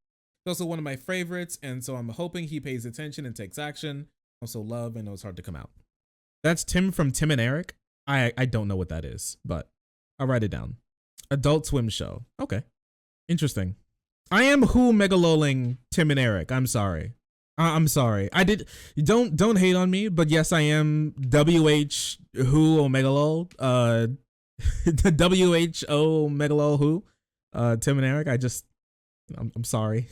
He's also one of my favorites, and so I'm hoping he pays attention and takes action. Also love, and know it's hard to come out. That's Tim from Tim and Eric. I don't know what that is, but I'll write it down. Adult Swim show. Okay. Interesting. I am who megaloling Tim and Eric. I'm sorry. I'm sorry. Don't hate on me, but yes, I am WH who Omegalol. The WHO Megalol who. Tim and Eric. I'm sorry.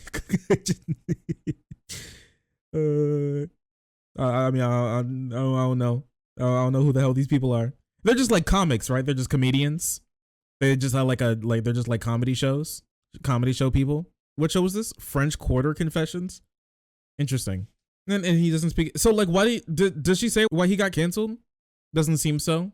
I mean, I don't know. I don't know who the hell these people are. They're just like comics, right? They're just comedians. They just have they're just like comedy show people. What show was this? French Quarter Confessions. Interesting. And he doesn't speak. So like, why does she say why he got canceled? Doesn't seem so.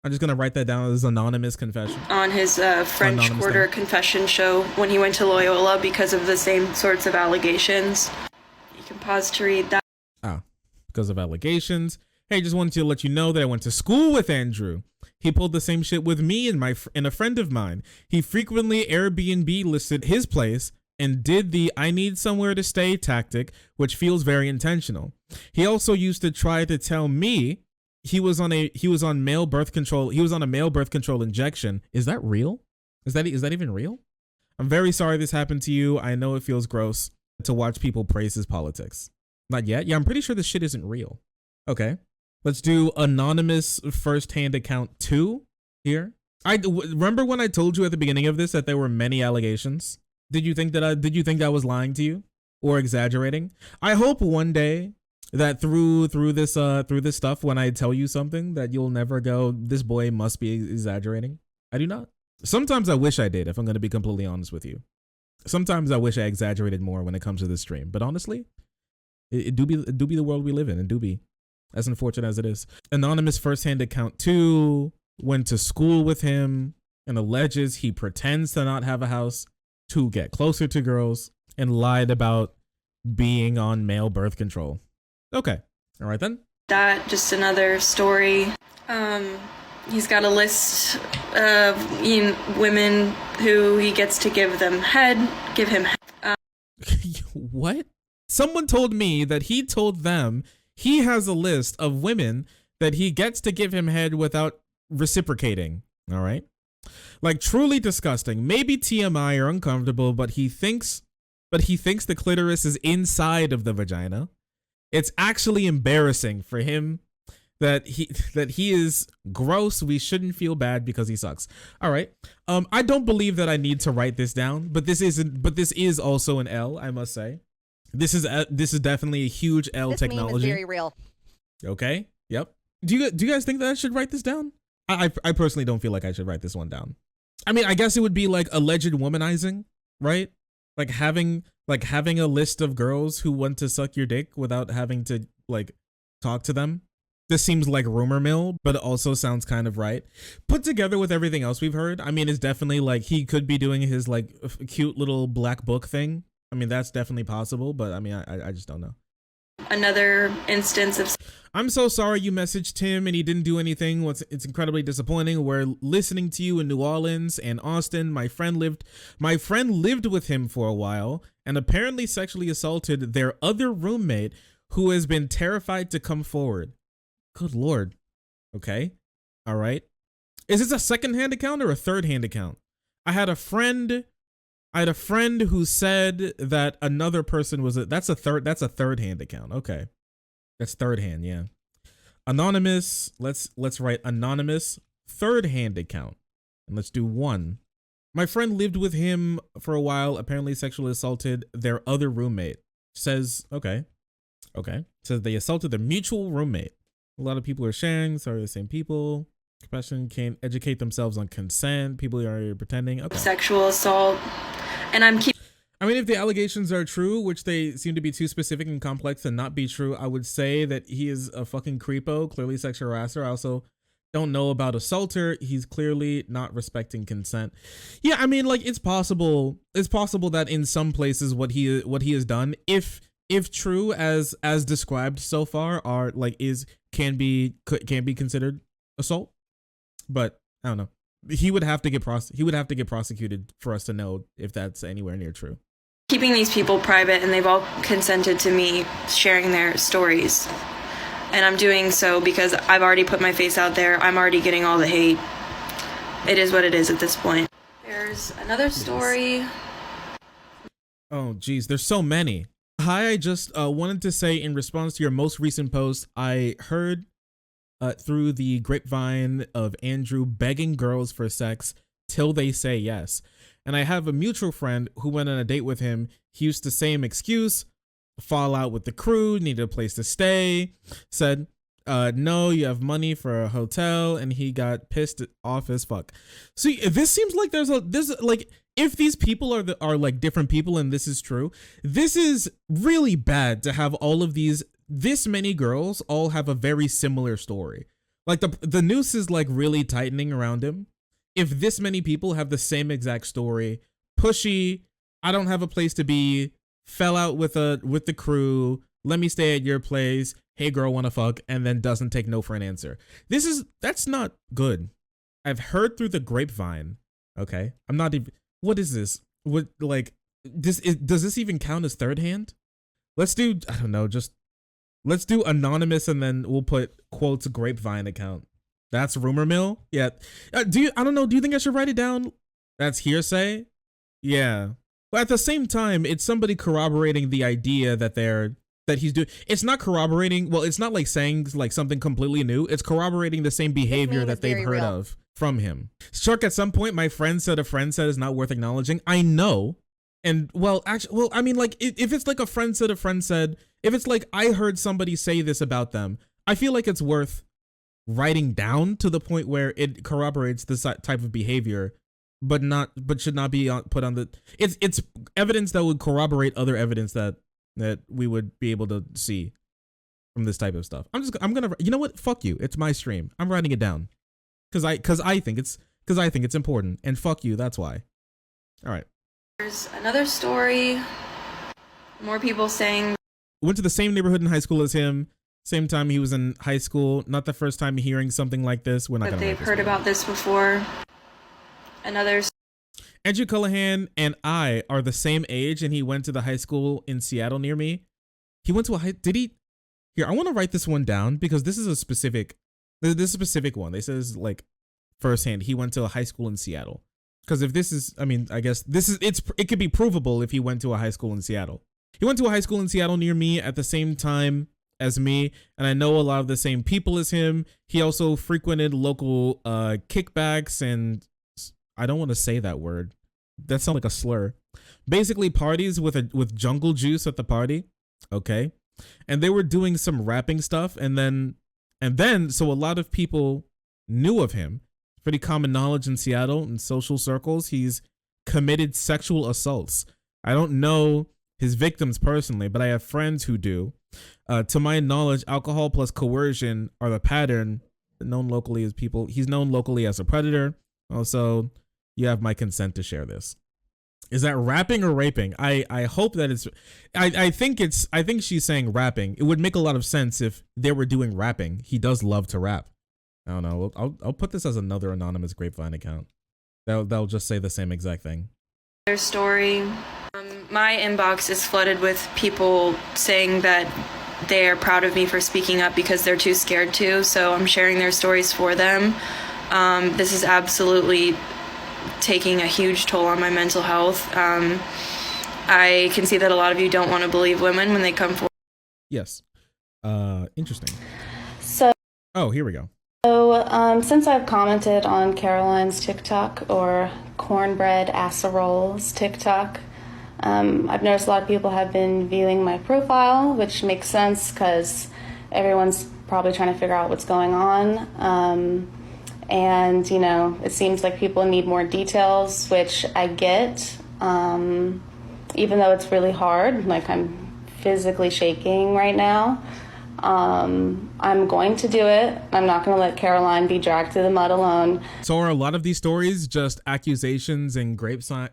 I'm just gonna write that down as anonymous confession. On his French Quarter Confession show when he went to Loyola because of the same sorts of allegations. You can pause to read that. Because of allegations. Hey, just wanted to let you know that I went to school with Andrew. He pulled the same shit with me and a friend of mine. He frequently Airbnb listed his place and did the I need somewhere to stay tactic, which feels very intentional. He also used to try to tell me he was on male birth control. He was on a male birth control injection. Is that real? Is that even real? I'm very sorry this happened to you. I know it feels gross to watch people praise his politics. Not yet. Yeah, I'm pretty sure this shit isn't real. Okay. Let's do anonymous firsthand account 2 here. Remember when I told you at the beginning of this that there were many allegations? Did you think I was lying to you or exaggerating? I hope one day that through this stuff, when I tell you something, that you'll never go, this boy must be exaggerating. I do not. Sometimes I wish I did, if I'm going to be completely honest with you. Sometimes I wish I exaggerated more when it comes to this stream, but honestly, it do be the world we live in, and do be, as unfortunate as it is. Anonymous firsthand account 2 went to school with him and alleges he pretends to not have a house to get closer to girls and lied about being on male birth control. Okay. All right then. That just another story. He's got a list of women who he gets to give him head. What? Someone told me that he told them he has a list of women that he gets to give him head without reciprocating. All right. Like, truly disgusting. Maybe TMI or uncomfortable, but he thinks the clitoris is inside of the vagina. It's actually embarrassing for him that he is gross. We shouldn't feel bad because he sucks. All right. I don't believe that I need to write this down, but this is also an L, I must say. This is definitely a huge L. This technology. Meme is very real. Okay. Yep. Do you guys think that I should write this down? I personally don't feel like I should write this one down. I mean, I guess it would be like alleged womanizing, right? Like having a list of girls who want to suck your dick without having to like talk to them. This seems like rumor mill, but it also sounds kind of right. Put together with everything else we've heard, I mean, it's definitely like he could be doing his like cute little black book thing. I mean, that's definitely possible, but I mean, I just don't know. Another instance of I'm so sorry you messaged him and he didn't do anything. It's incredibly disappointing. We're listening to you in New Orleans and Austin. My friend lived with him for a while and apparently sexually assaulted their other roommate who has been terrified to come forward. Good Lord. Okay. All right. Is this a second-hand account or a third-hand account? I had a friend who said that another person was that's a third-hand account. Okay. That's third-hand, yeah. Anonymous, let's write anonymous third-hand account. And let's do 1. My friend lived with him for a while, apparently sexually assaulted their other roommate. Says, okay. Says they assaulted their mutual roommate. A lot of people are sharing. Sorry, the same people. Compassion can't educate themselves on consent. People are pretending. Okay. Sexual assault. And I mean, if the allegations are true, which they seem to be too specific and complex to not be true, I would say that he is a fucking creepo, clearly sexual harasser. I also don't know about assaulter. He's clearly not respecting consent. Yeah, I mean, like it's possible that in some places what he has done, if true as described so far, are like can be considered assault. But I don't know. He would have to get prosecuted for us to know if that's anywhere near true. Keeping these people private, and they've all consented to me sharing their stories. And I'm doing so because I've already put my face out there. I'm already getting all the hate. It is what it is at this point. There's another story. Oh, geez. There's so many. Hi, I just wanted to say in response to your most recent post, I heard through the grapevine of Andrew begging girls for sex till they say yes. And I have a mutual friend who went on a date with him. He used the same excuse, fall out with the crew, needed a place to stay, said, no, you have money for a hotel, and he got pissed off as fuck. See, this seems like there's like, if these people are like different people and this is true, this is really bad to have all of this many girls all have a very similar story. Like the noose is like really tightening around him. If this many people have the same exact story, pushy, I don't have a place to be, fell out with the crew, let me stay at your place, hey girl wanna fuck, and then doesn't take no for an answer. That's not good. I've heard through the grapevine. Okay. I'm not even, what is this? What, like, does this even count as third hand? Let's do, I don't know, let's do anonymous and then we'll put quotes grapevine account. That's rumor mill. Yeah. I don't know. Do you think I should write it down? That's hearsay. Yeah. But at the same time, it's somebody corroborating the idea that he's doing. It's not corroborating. Well, it's not like saying like something completely new. It's corroborating the same behavior that they've heard of from him. Shark, at some point, my friend said a friend said is not worth acknowledging. I know. And I mean, like if it's like a friend said, if it's like I heard somebody say this about them, I feel like it's worth writing down to the point where it corroborates this type of behavior, but should not be put on the. It's evidence that would corroborate other evidence that we would be able to see from this type of stuff. I'm gonna, you know what? Fuck you. It's my stream. I'm writing it down because I think it's important. And fuck you. That's why. All right. There's another story. More people saying. Went to the same neighborhood in high school as him. Same time he was in high school. Not the first time hearing something like this. We're not gonna. They've heard about this before. Another. Andrew Callaghan and I are the same age, and he went to the high school in Seattle near me. He went to did he? Here, I want to write this one down because this is a specific one. They says like firsthand he went to a high school in Seattle. Because if this is, I mean, I guess it could be provable if he went to a high school in Seattle. He went to a high school in Seattle near me at the same time as me, and I know a lot of the same people as him. He also frequented local kickbacks and I don't want to say that word. That sounds like a slur. Basically parties with jungle juice at the party. Okay. And they were doing some rapping stuff and then so a lot of people knew of him. Pretty common knowledge in Seattle and social circles. He's committed sexual assaults. I don't know his victims personally, but I have friends who do. To my knowledge, alcohol plus coercion are the pattern. Known locally as people. He's known locally as a predator. Also, you have my consent to share this. Is that rapping or raping? I hope that it's. I think she's saying rapping. It would make a lot of sense if they were doing rapping. He does love to rap. I don't know. I'll put this as another anonymous Grapevine account. They'll just say the same exact thing. Their story. My inbox is flooded with people saying that they're proud of me for speaking up because they're too scared to. So I'm sharing their stories for them. This is absolutely taking a huge toll on my mental health. I can see that a lot of you don't want to believe women when they come forward. Yes. Interesting. So. Oh, here we go. So, since I've commented on Caroline's TikTok or Cornbread Asserol's TikTok, I've noticed a lot of people have been viewing my profile, which makes sense because everyone's probably trying to figure out what's going on. And, you know, it seems like people need more details, which I get, even though it's really hard. Like, I'm physically shaking right now. I'm going to do it. I'm not going to let Caroline be dragged through the mud alone. So are a lot of these stories just accusations and grapevine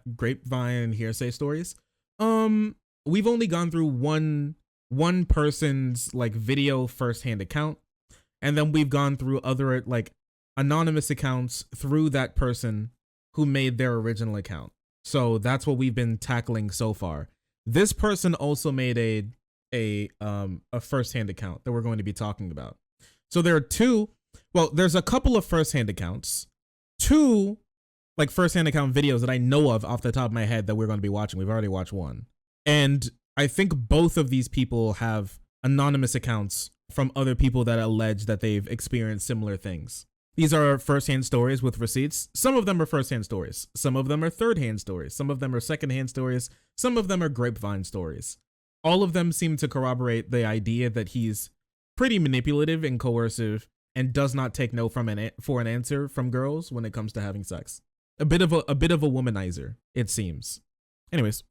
and hearsay stories? We've only gone through one person's like video firsthand account, and then we've gone through other like anonymous accounts through that person who made their original account. So that's what we've been tackling so far. This person also made a firsthand account that we're going to be talking about. So there are there's a couple of firsthand accounts, two like firsthand account videos that I know of off the top of my head that we're going to be watching. We've already watched one. And I think both of these people have anonymous accounts from other people that allege that they've experienced similar things. These are firsthand stories with receipts. Some of them are firsthand stories. Some of them are third-hand stories. Some of them are second-hand stories. Some of them are grapevine stories. All of them seem to corroborate the idea that he's pretty manipulative and coercive and does not take no for an answer from girls when it comes to having sex. A bit of a womanizer, it seems. Anyways.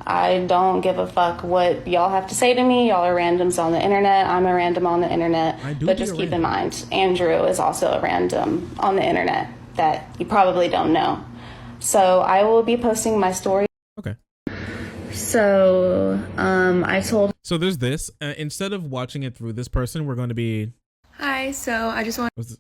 I don't give a fuck what y'all have to say to me. Y'all are randoms on the internet. I'm a random on the internet. But just keep in mind, Andrew is also a random on the internet that you probably don't know. So I will be posting my story. Okay. So I told. So there's this. Instead of watching it through this person, we're going to be. Hi. So I just want. This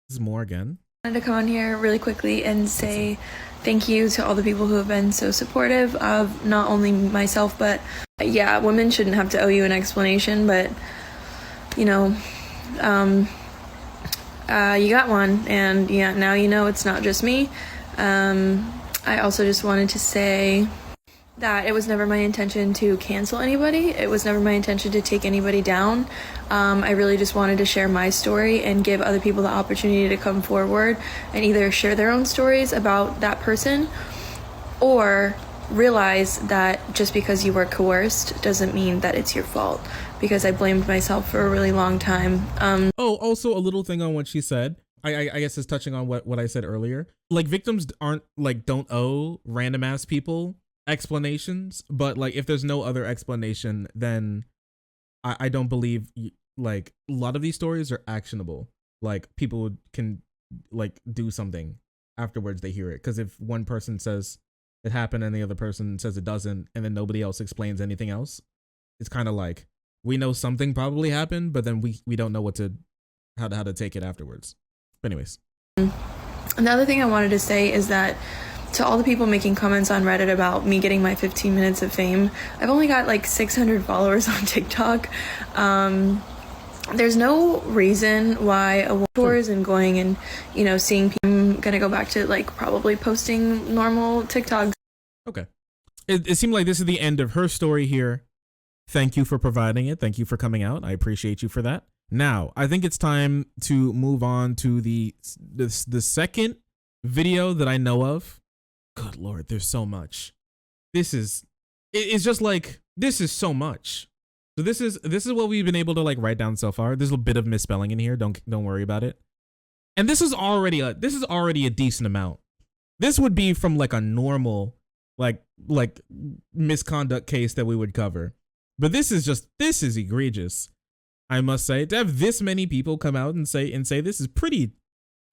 is more again. I wanted to come on here really quickly and say thank you to all the people who have been so supportive of not only myself, but yeah, women shouldn't have to owe you an explanation, but you know, you got one, and yeah, now you know it's not just me. I also just wanted to say that it was never my intention to cancel anybody. It was never my intention to take anybody down. I really just wanted to share my story and give other people the opportunity to come forward and either share their own stories about that person or realize that just because you were coerced doesn't mean that it's your fault, because I blamed myself for a really long time. Also a little thing on what she said. I guess is touching on what I said earlier. Like, victims don't owe random ass people explanations, but like if there's no other explanation, then I don't believe like a lot of these stories are actionable. Like, people can like do something afterwards they hear it, because if one person says it happened and the other person says it doesn't, and then nobody else explains anything else, it's kind of like we know something probably happened, but then we don't know how to take it afterwards. But anyways, another thing I wanted to say is that to all the people making comments on Reddit about me getting my 15 minutes of fame, I've only got like 600 followers on TikTok. There's no reason why a tour isn't going and, you know, seeing people. I'm gonna go back to like probably posting normal TikToks. Okay. It seemed like this is the end of her story here. Thank you for providing it. Thank you for coming out. I appreciate you for that. Now, I think it's time to move on to the second video that I know of. Good Lord, there's so much. It's just like, this is so much. So this is what we've been able to like write down so far. There's a bit of misspelling in here. Don't worry about it. And this is already a decent amount. This would be from like a normal like misconduct case that we would cover. But this is egregious. I must say, to have this many people come out and say this is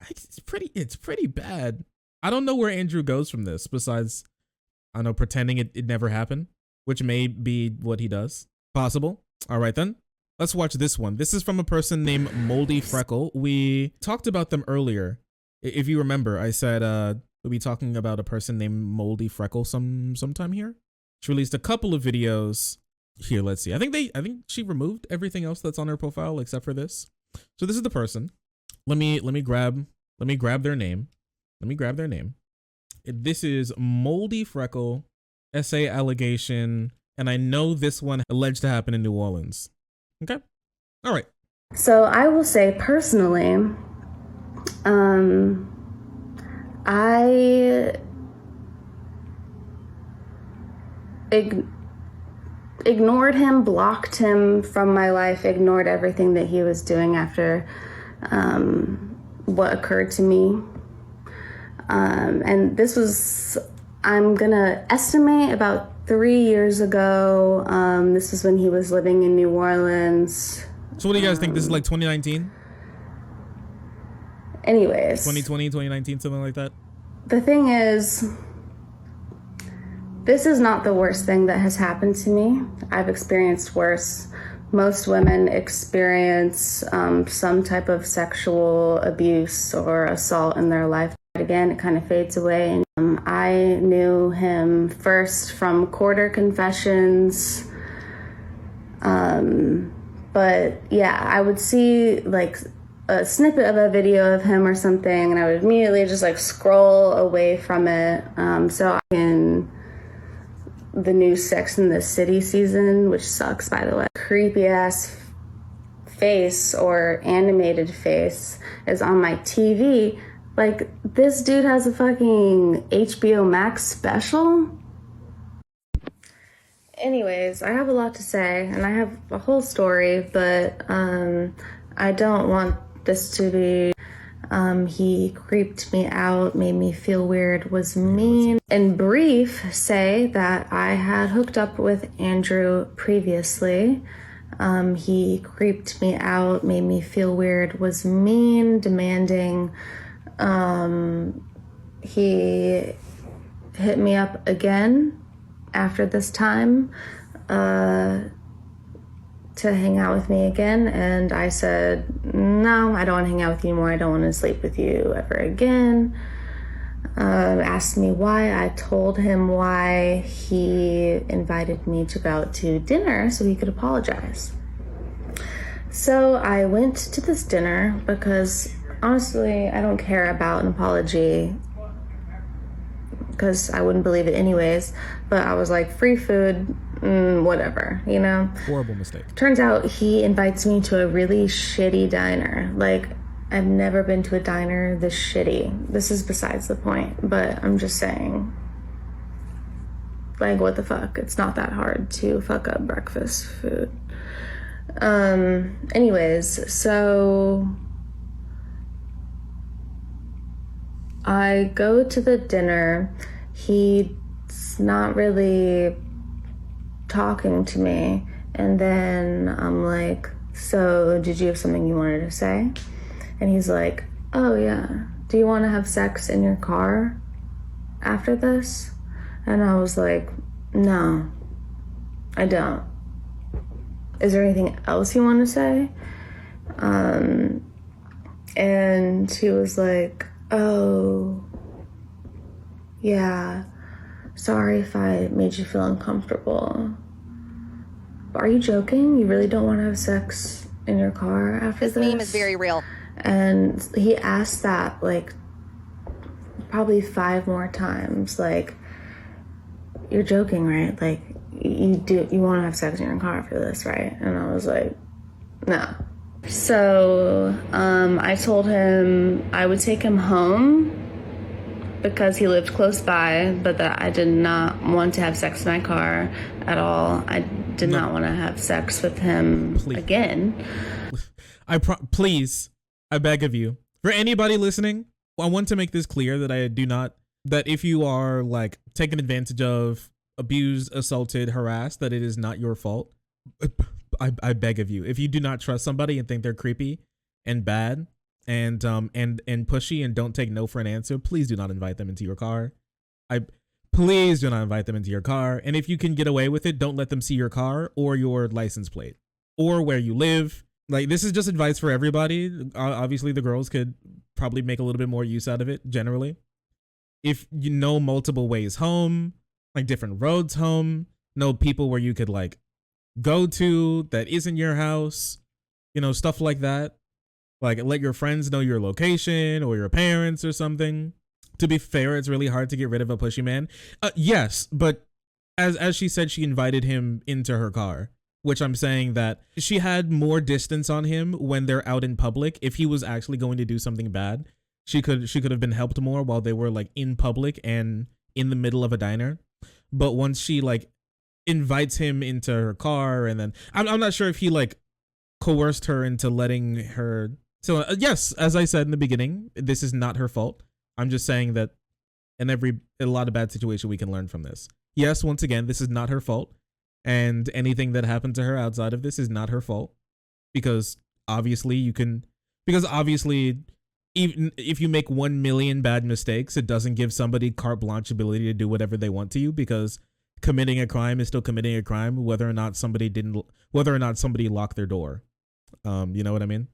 it's pretty bad. I don't know where Andrew goes from this besides, I don't know, pretending it never happened, which may be what he does. Possible. All right then. Let's watch this one. This is from a person named Moldyfreckle. We talked about them earlier. If you remember, I said we'll be talking about a person named Moldyfreckle sometime here. She released a couple of videos. Here, let's see. I think she removed everything else that's on her profile except for this. So this is the person. Let me grab their name. This is Moldyfreckle, SA Allegation, and I know this one alleged to happen in New Orleans. Okay. All right. So I will say personally, I ignored him, blocked him from my life, ignored everything that he was doing after what occurred to me. And this was, I'm gonna estimate, about 3 years ago. This is when he was living in New Orleans. So what do you guys think? This is like 2019? Anyways. 2020, 2019, something like that? The thing is, this is not the worst thing that has happened to me. I've experienced worse. Most women experience some type of sexual abuse or assault in their life. Again, it kind of fades away. I knew him first from quarter confessions. But yeah, I would see like a snippet of a video of him or something, and I would immediately just like scroll away from it. So in the new Sex and the City season, which sucks, by the way, creepy ass face or animated face is on my TV. Like, this dude has a fucking HBO Max special. Anyways, I have a lot to say, and I have a whole story, but I don't want this to be, he creeped me out, made me feel weird, was mean. In brief, say that I had hooked up with Andrew previously. He creeped me out, made me feel weird, was mean, demanding. He hit me up again after this time to hang out with me again, and I said, no, I don't want to hang out with you anymore. I don't want to sleep with you ever again. Asked me why. I told him why. He invited me to go out to dinner so he could apologize. So I went to this dinner because honestly, I don't care about an apology because I wouldn't believe it anyways. But I was like, free food, whatever, you know? Horrible mistake. Turns out he invites me to a really shitty diner. Like, I've never been to a diner this shitty. This is besides the point, but I'm just saying, like, what the fuck? It's not that hard to fuck up breakfast food. Anyways, so I go to the dinner. He's not really talking to me. And then I'm like, so did you have something you wanted to say? And he's like, oh yeah, do you want to have sex in your car after this? And I was like, no, I don't. Is there anything else you want to say? And he was like, oh, yeah, sorry if I made you feel uncomfortable. Are you joking? You really don't want to have sex in your car after this? This meme is very real. And he asked that like probably 5 more times. Like, you're joking, right? Like, you want to have sex in your car after this, right? And I was like, no. So I told him I would take him home because he lived close by, but that I did not want to have sex in my car at all. I did not want to have sex with him again. Please, I beg of you. For anybody listening, I want to make this clear that I do not that if you are like taken advantage of, abused, assaulted, harassed, that it is not your fault. I beg of you, if you do not trust somebody and think they're creepy and bad and pushy and don't take no for an answer, please do not invite them into your car. Please do not invite them into your car. And if you can get away with it, don't let them see your car or your license plate or where you live. Like, this is just advice for everybody. Obviously, the girls could probably make a little bit more use out of it generally. If you know multiple ways home, like different roads home, know people where you could like go to that isn't your house, you know, stuff like that. Like, let your friends know your location or your parents or something. To be fair, it's really hard to get rid of a pushy man. Yes, but as she said, she invited him into her car, which I'm saying that she had more distance on him when they're out in public. If he was actually going to do something bad, she could have been helped more while they were like in public and in the middle of a diner. But once she like invites him into her car, and then I'm not sure if he like coerced her into letting her. So yes, as I said in the beginning, this is not her fault. I'm just saying that in a lot of bad situation, we can learn from this. Yes, once again, this is not her fault. And anything that happened to her outside of this is not her fault. Because obviously, even if you make 1 million bad mistakes, it doesn't give somebody carte blanche ability to do whatever they want to you, because committing a crime is still committing a crime, whether or not somebody locked their door. You know what I mean?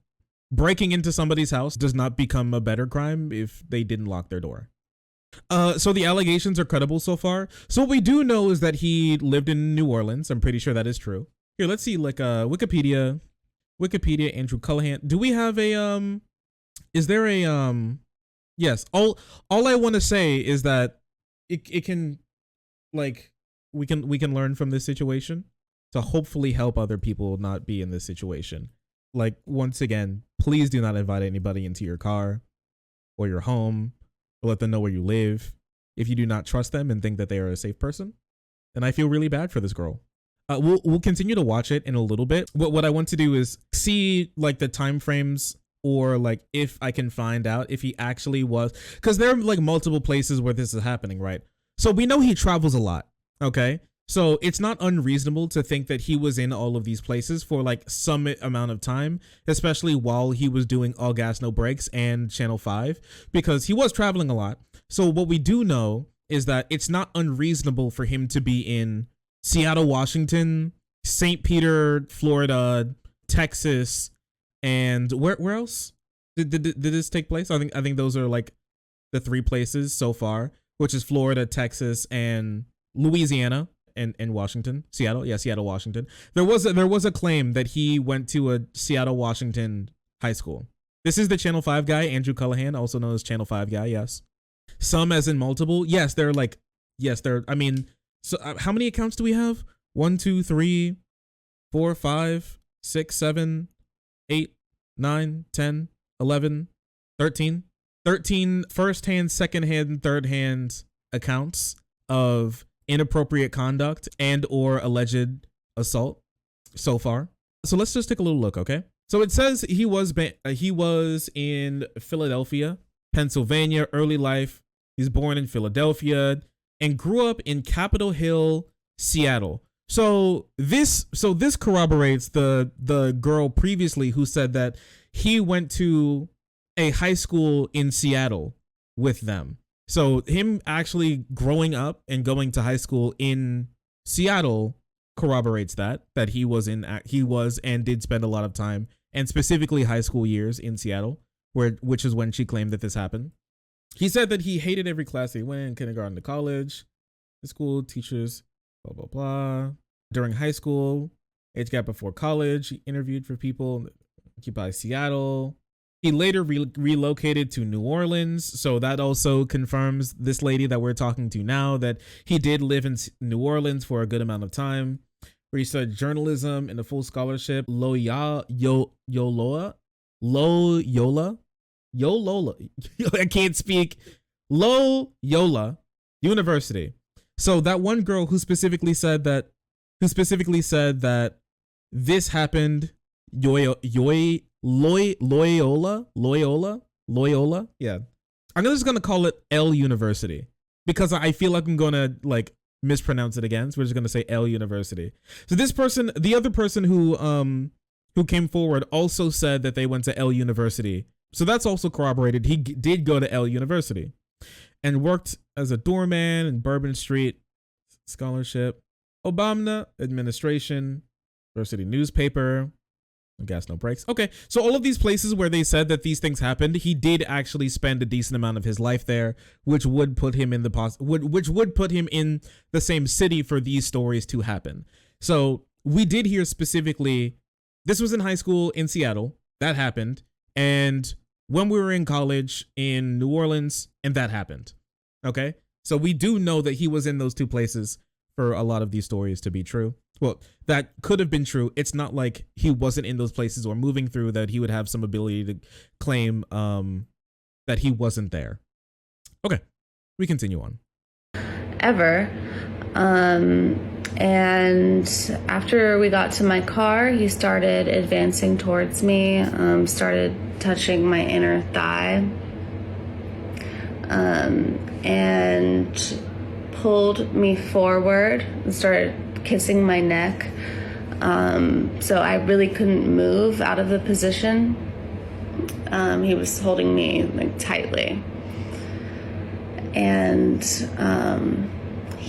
Breaking into somebody's house does not become a better crime if they didn't lock their door. So the allegations are credible so far. So what we do know is that he lived in New Orleans. I'm pretty sure that is true. Here, let's see, like Wikipedia, Andrew Callaghan. Do we have a is there a yes, all I want to say is that it can, like, we can learn from this situation to hopefully help other people not be in this situation. Like, once again, please do not invite anybody into your car or your home, or let them know where you live if you do not trust them and think that they are a safe person. And I feel really bad for this girl. We'll continue to watch it in a little bit. What I want to do is see like the time frames, or like if I can find out if he actually was, because there are like multiple places where this is happening, right? So we know he travels a lot. Okay. So it's not unreasonable to think that he was in all of these places for like some amount of time, especially while he was doing All Gas No Breaks and Channel 5, because he was traveling a lot. So what we do know is that it's not unreasonable for him to be in Seattle, Washington, St. Peter, Florida, Texas, and where else did this take place? I think those are like the 3 places so far, which is Florida, Texas, and Louisiana. And Washington, Seattle, Washington. There was a claim that he went to a Seattle, Washington high school. This is the Channel 5 guy, Andrew Callaghan, also known as Channel 5 guy. Yes, some as in multiple. Yes, they're like, yes, they're. I mean, so how many accounts do we have? 1, 2, 3, 4, 5, 6, 7, 8, 9, 10, 11, 13. 13 first-hand, second-hand, third-hand accounts of inappropriate conduct and or alleged assault so far. So let's just take a little look, okay? So it says he was in Philadelphia, Pennsylvania, early life. He's born in Philadelphia and grew up in Capitol Hill, Seattle. So this corroborates the girl previously who said that he went to a high school in Seattle with them. So him actually growing up and going to high school in Seattle corroborates that he was and did spend a lot of time, and specifically high school years, in Seattle, which is when she claimed that this happened. He said that he hated every class he went, kindergarten to college, high school, teachers, blah, blah, blah. During high school, age gap before college, he interviewed for people, Occupy Seattle. He later relocated to New Orleans, so that also confirms this lady that we're talking to now, that he did live in New Orleans for a good amount of time, where he studied journalism in a full scholarship, Loyola, I can't speak, Loyola University. So that one girl who specifically said that this happened, Loyola. Yeah. I'm just going to call it L University. because I feel like I'm gonna like mispronounce it again. So we're just gonna say L University. So this person, the other person who came forward, also said that they went to L University. So that's also corroborated. He did go to L University and worked as a doorman in Bourbon Street. Scholarship, Obama administration, university newspaper. Gas no breaks. Okay, so all of these places where they said that these things happened, he did actually spend a decent amount of his life there, which would put him in which would put him in the same city for these stories to happen. So we did hear specifically, this was in high school in Seattle, that happened, and when we were in college in New Orleans, and that happened. Okay, so we do know that he was in those two places for a lot of these stories to be true. Well, that could have been true. It's not like he wasn't in those places or moving through that he would have some ability to claim that he wasn't there. Okay, we continue on. Ever. And after we got to my car, he started advancing towards me, started touching my inner thigh, and pulled me forward and started kissing my neck. So I really couldn't move out of the position. He was holding me like tightly. And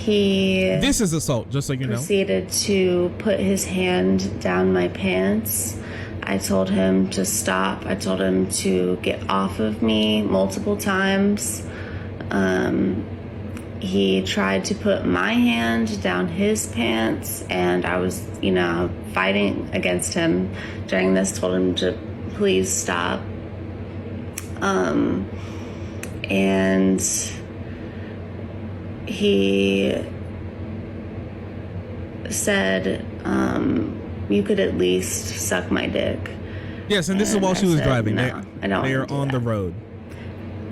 this is assault, just so you know. Proceeded to put his hand down my pants. I told him to stop. I told him to get off of me multiple times. He tried to put my hand down his pants, and I was, fighting against him during this, told him to please stop. And he said, you could at least suck my dick. Yes, and this is while she was driving. No, I don't. They are on the road.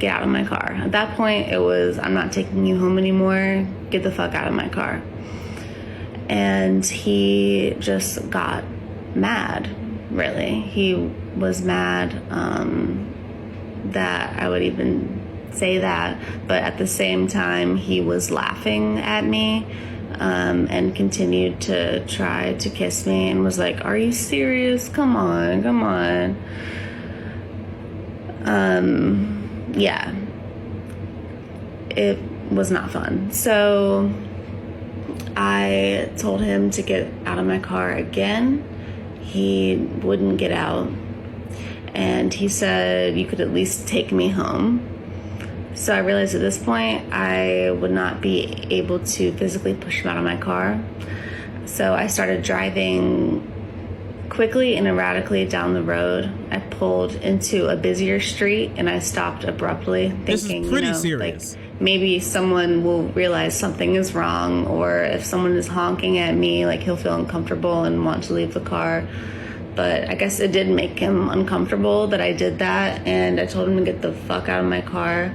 Get out of my car. At that point, it was, I'm not taking you home anymore. Get the fuck out of my car. And he just got mad, really. He was mad that I would even say that. But at the same time, he was laughing at me and continued to try to kiss me and was like, are you serious? Come on, come on. Yeah, it was not fun. So I told him to get out of my car again. He wouldn't get out. And he said, you could at least take me home. So I realized at this point I would not be able to physically push him out of my car. So I started driving quickly and erratically down the road. I pulled into a busier street and I stopped abruptly, thinking, this is pretty serious. Like maybe someone will realize something is wrong, or if someone is honking at me, like he'll feel uncomfortable and want to leave the car. But I guess it did make him uncomfortable that I did that, and I told him to get the fuck out of my car.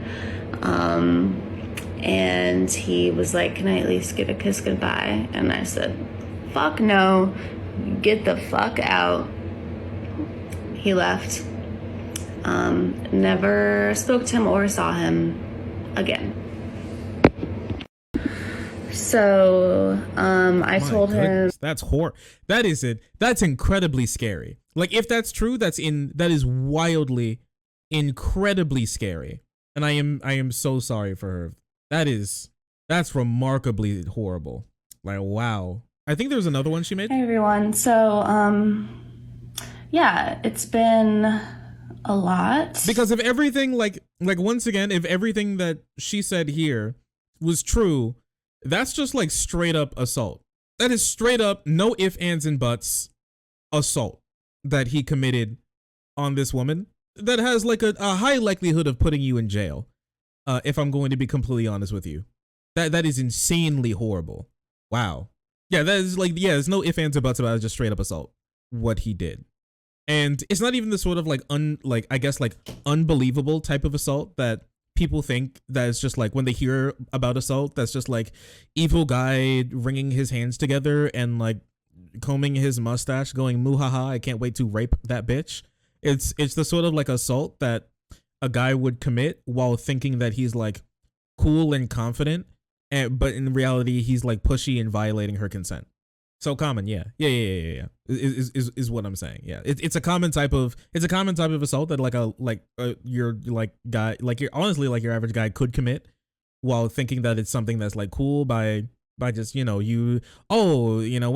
And he was like, can I at least get a kiss goodbye? And I said, fuck no. Get the fuck out. He left. Never spoke to him or saw him again. So I told him, that's that is it. That's incredibly scary. Like, if that's true, that is wildly, incredibly scary. And I am so sorry for her. That's remarkably horrible. Like, wow. I think there's another one she made. Hey everyone. So yeah, it's been a lot. Because if everything like once again, if everything that she said here was true, that's just like straight up assault. That is straight up, no ifs, ands, and buts, assault that he committed on this woman. That has like a high likelihood of putting you in jail. If I'm going to be completely honest with you, that is insanely horrible. Wow. Yeah, that is like, yeah, there's no ifs, ands, or buts about it. Just straight up assault. What he did. And it's not even the sort of like unbelievable type of assault that people think that it's just like when they hear about assault, that's just like evil guy wringing his hands together and like combing his mustache going, muhaha, I can't wait to rape that bitch. It's the sort of like assault that a guy would commit while thinking that he's like cool and confident, but in reality he's like pushy and violating her consent. So common, yeah. Is what I'm saying. Yeah, it's a common type of assault that your like guy, like you're honestly like your average guy could commit, while thinking that it's something that's like cool by just when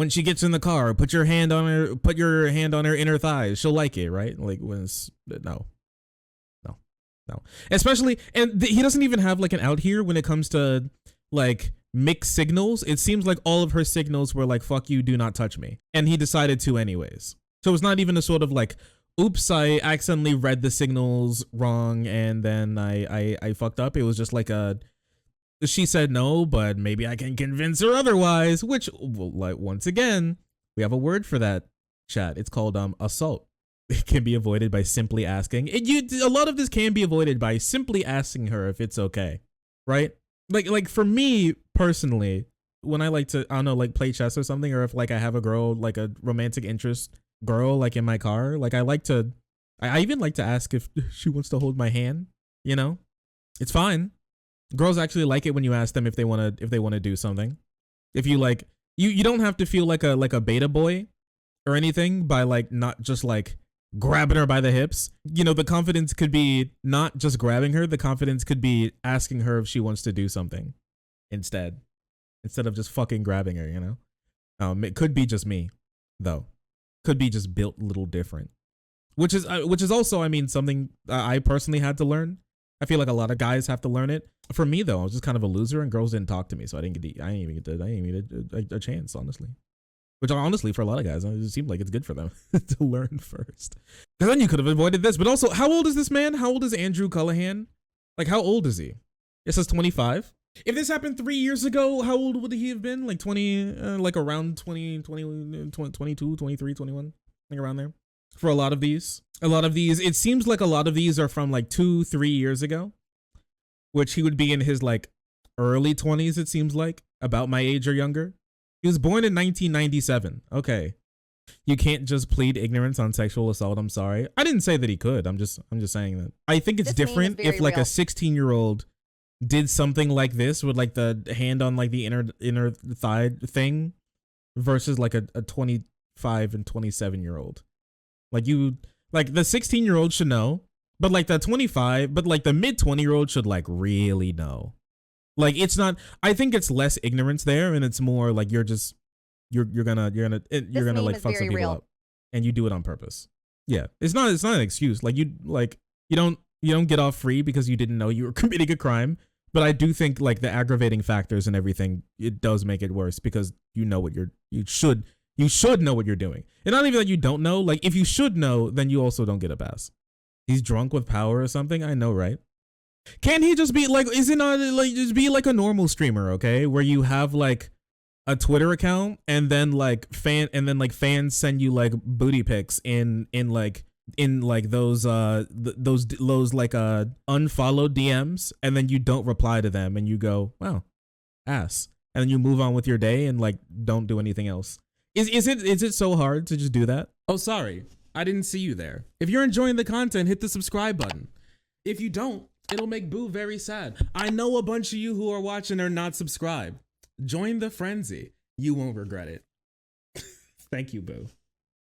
she gets in the car, put your hand on her inner thighs, she'll like it, right? Like when it's no. Especially, and he doesn't even have like an out here when it comes to like mixed signals. It seems like all of her signals were like, fuck you, do not touch me. And he decided to anyways. So it's not even a sort of like, oops, I accidentally read the signals wrong and then I fucked up. It was just like she said no, but maybe I can convince her otherwise, which, like, once again, we have a word for that, chat. It's called assault. It can be avoided by simply asking. A lot of this can be avoided by simply asking her if it's okay, right? Like for me personally, when I like to, I don't know, like play chess or something, or if like I have a girl, like a romantic interest girl, like in my car, like I even like to ask if she wants to hold my hand, you know? It's fine. Girls actually like it when you ask them if they want to do something. If you like, you don't have to feel like a beta boy or anything by like not just like grabbing her by the hips. You know, the confidence could be not just grabbing her. The confidence could be asking her if she wants to do something instead of just fucking grabbing her, you know? It could be just me though. Could be just built a little different, which is also, I mean, something I personally had to learn. I feel like a lot of guys have to learn it. For me though, I was just kind of a loser and girls didn't talk to me. So I didn't even get a chance, honestly. Which honestly, for a lot of guys, it seemed like it's good for them to learn first. Because then you could have avoided this. But also, how old is this man? How old is Andrew Callaghan? Like, how old is he? It says 25. If this happened 3 years ago, how old would he have been? Like 20, like around 20, 22, 23, 21, like around there. For a lot of these, it seems like a lot of these are from like 2-3 years ago, which he would be in his like early 20s, it seems like, about my age or younger. He was born in 1997. Okay. You can't just plead ignorance on sexual assault. I'm sorry. I didn't say that he could. I'm just saying that. I think it's different if like a 16-year-old did something like this with like the hand on like the inner thigh thing versus like a 25 and 27-year-old. Like the 16-year-old should know, but like the 25, but like the mid 20-year-old should like really know. Like it's not, I think it's less ignorance there and it's more like you're gonna like fuck some people up and you do it on purpose. Yeah. It's not an excuse. Like you don't get off free because you didn't know you were committing a crime. But I do think like the aggravating factors and everything, it does make it worse because you know what you should know what you're doing. And not even that you don't know, like if you should know, then you also don't get a pass. He's drunk with power or something. I know, right? Can't he just be like, is it not like just be like a normal streamer, okay? Where you have like a Twitter account and then like fans send you like booty pics in like those like unfollowed DMs and then you don't reply to them and you go, wow, ass. And then you move on with your day and like don't do anything else. Is it so hard to just do that? Oh, sorry. I didn't see you there. If you're enjoying the content, hit the subscribe button. If you don't, it'll make Boo very sad. I know a bunch of you who are watching are not subscribed. Join the frenzy. You won't regret it. Thank you, Boo.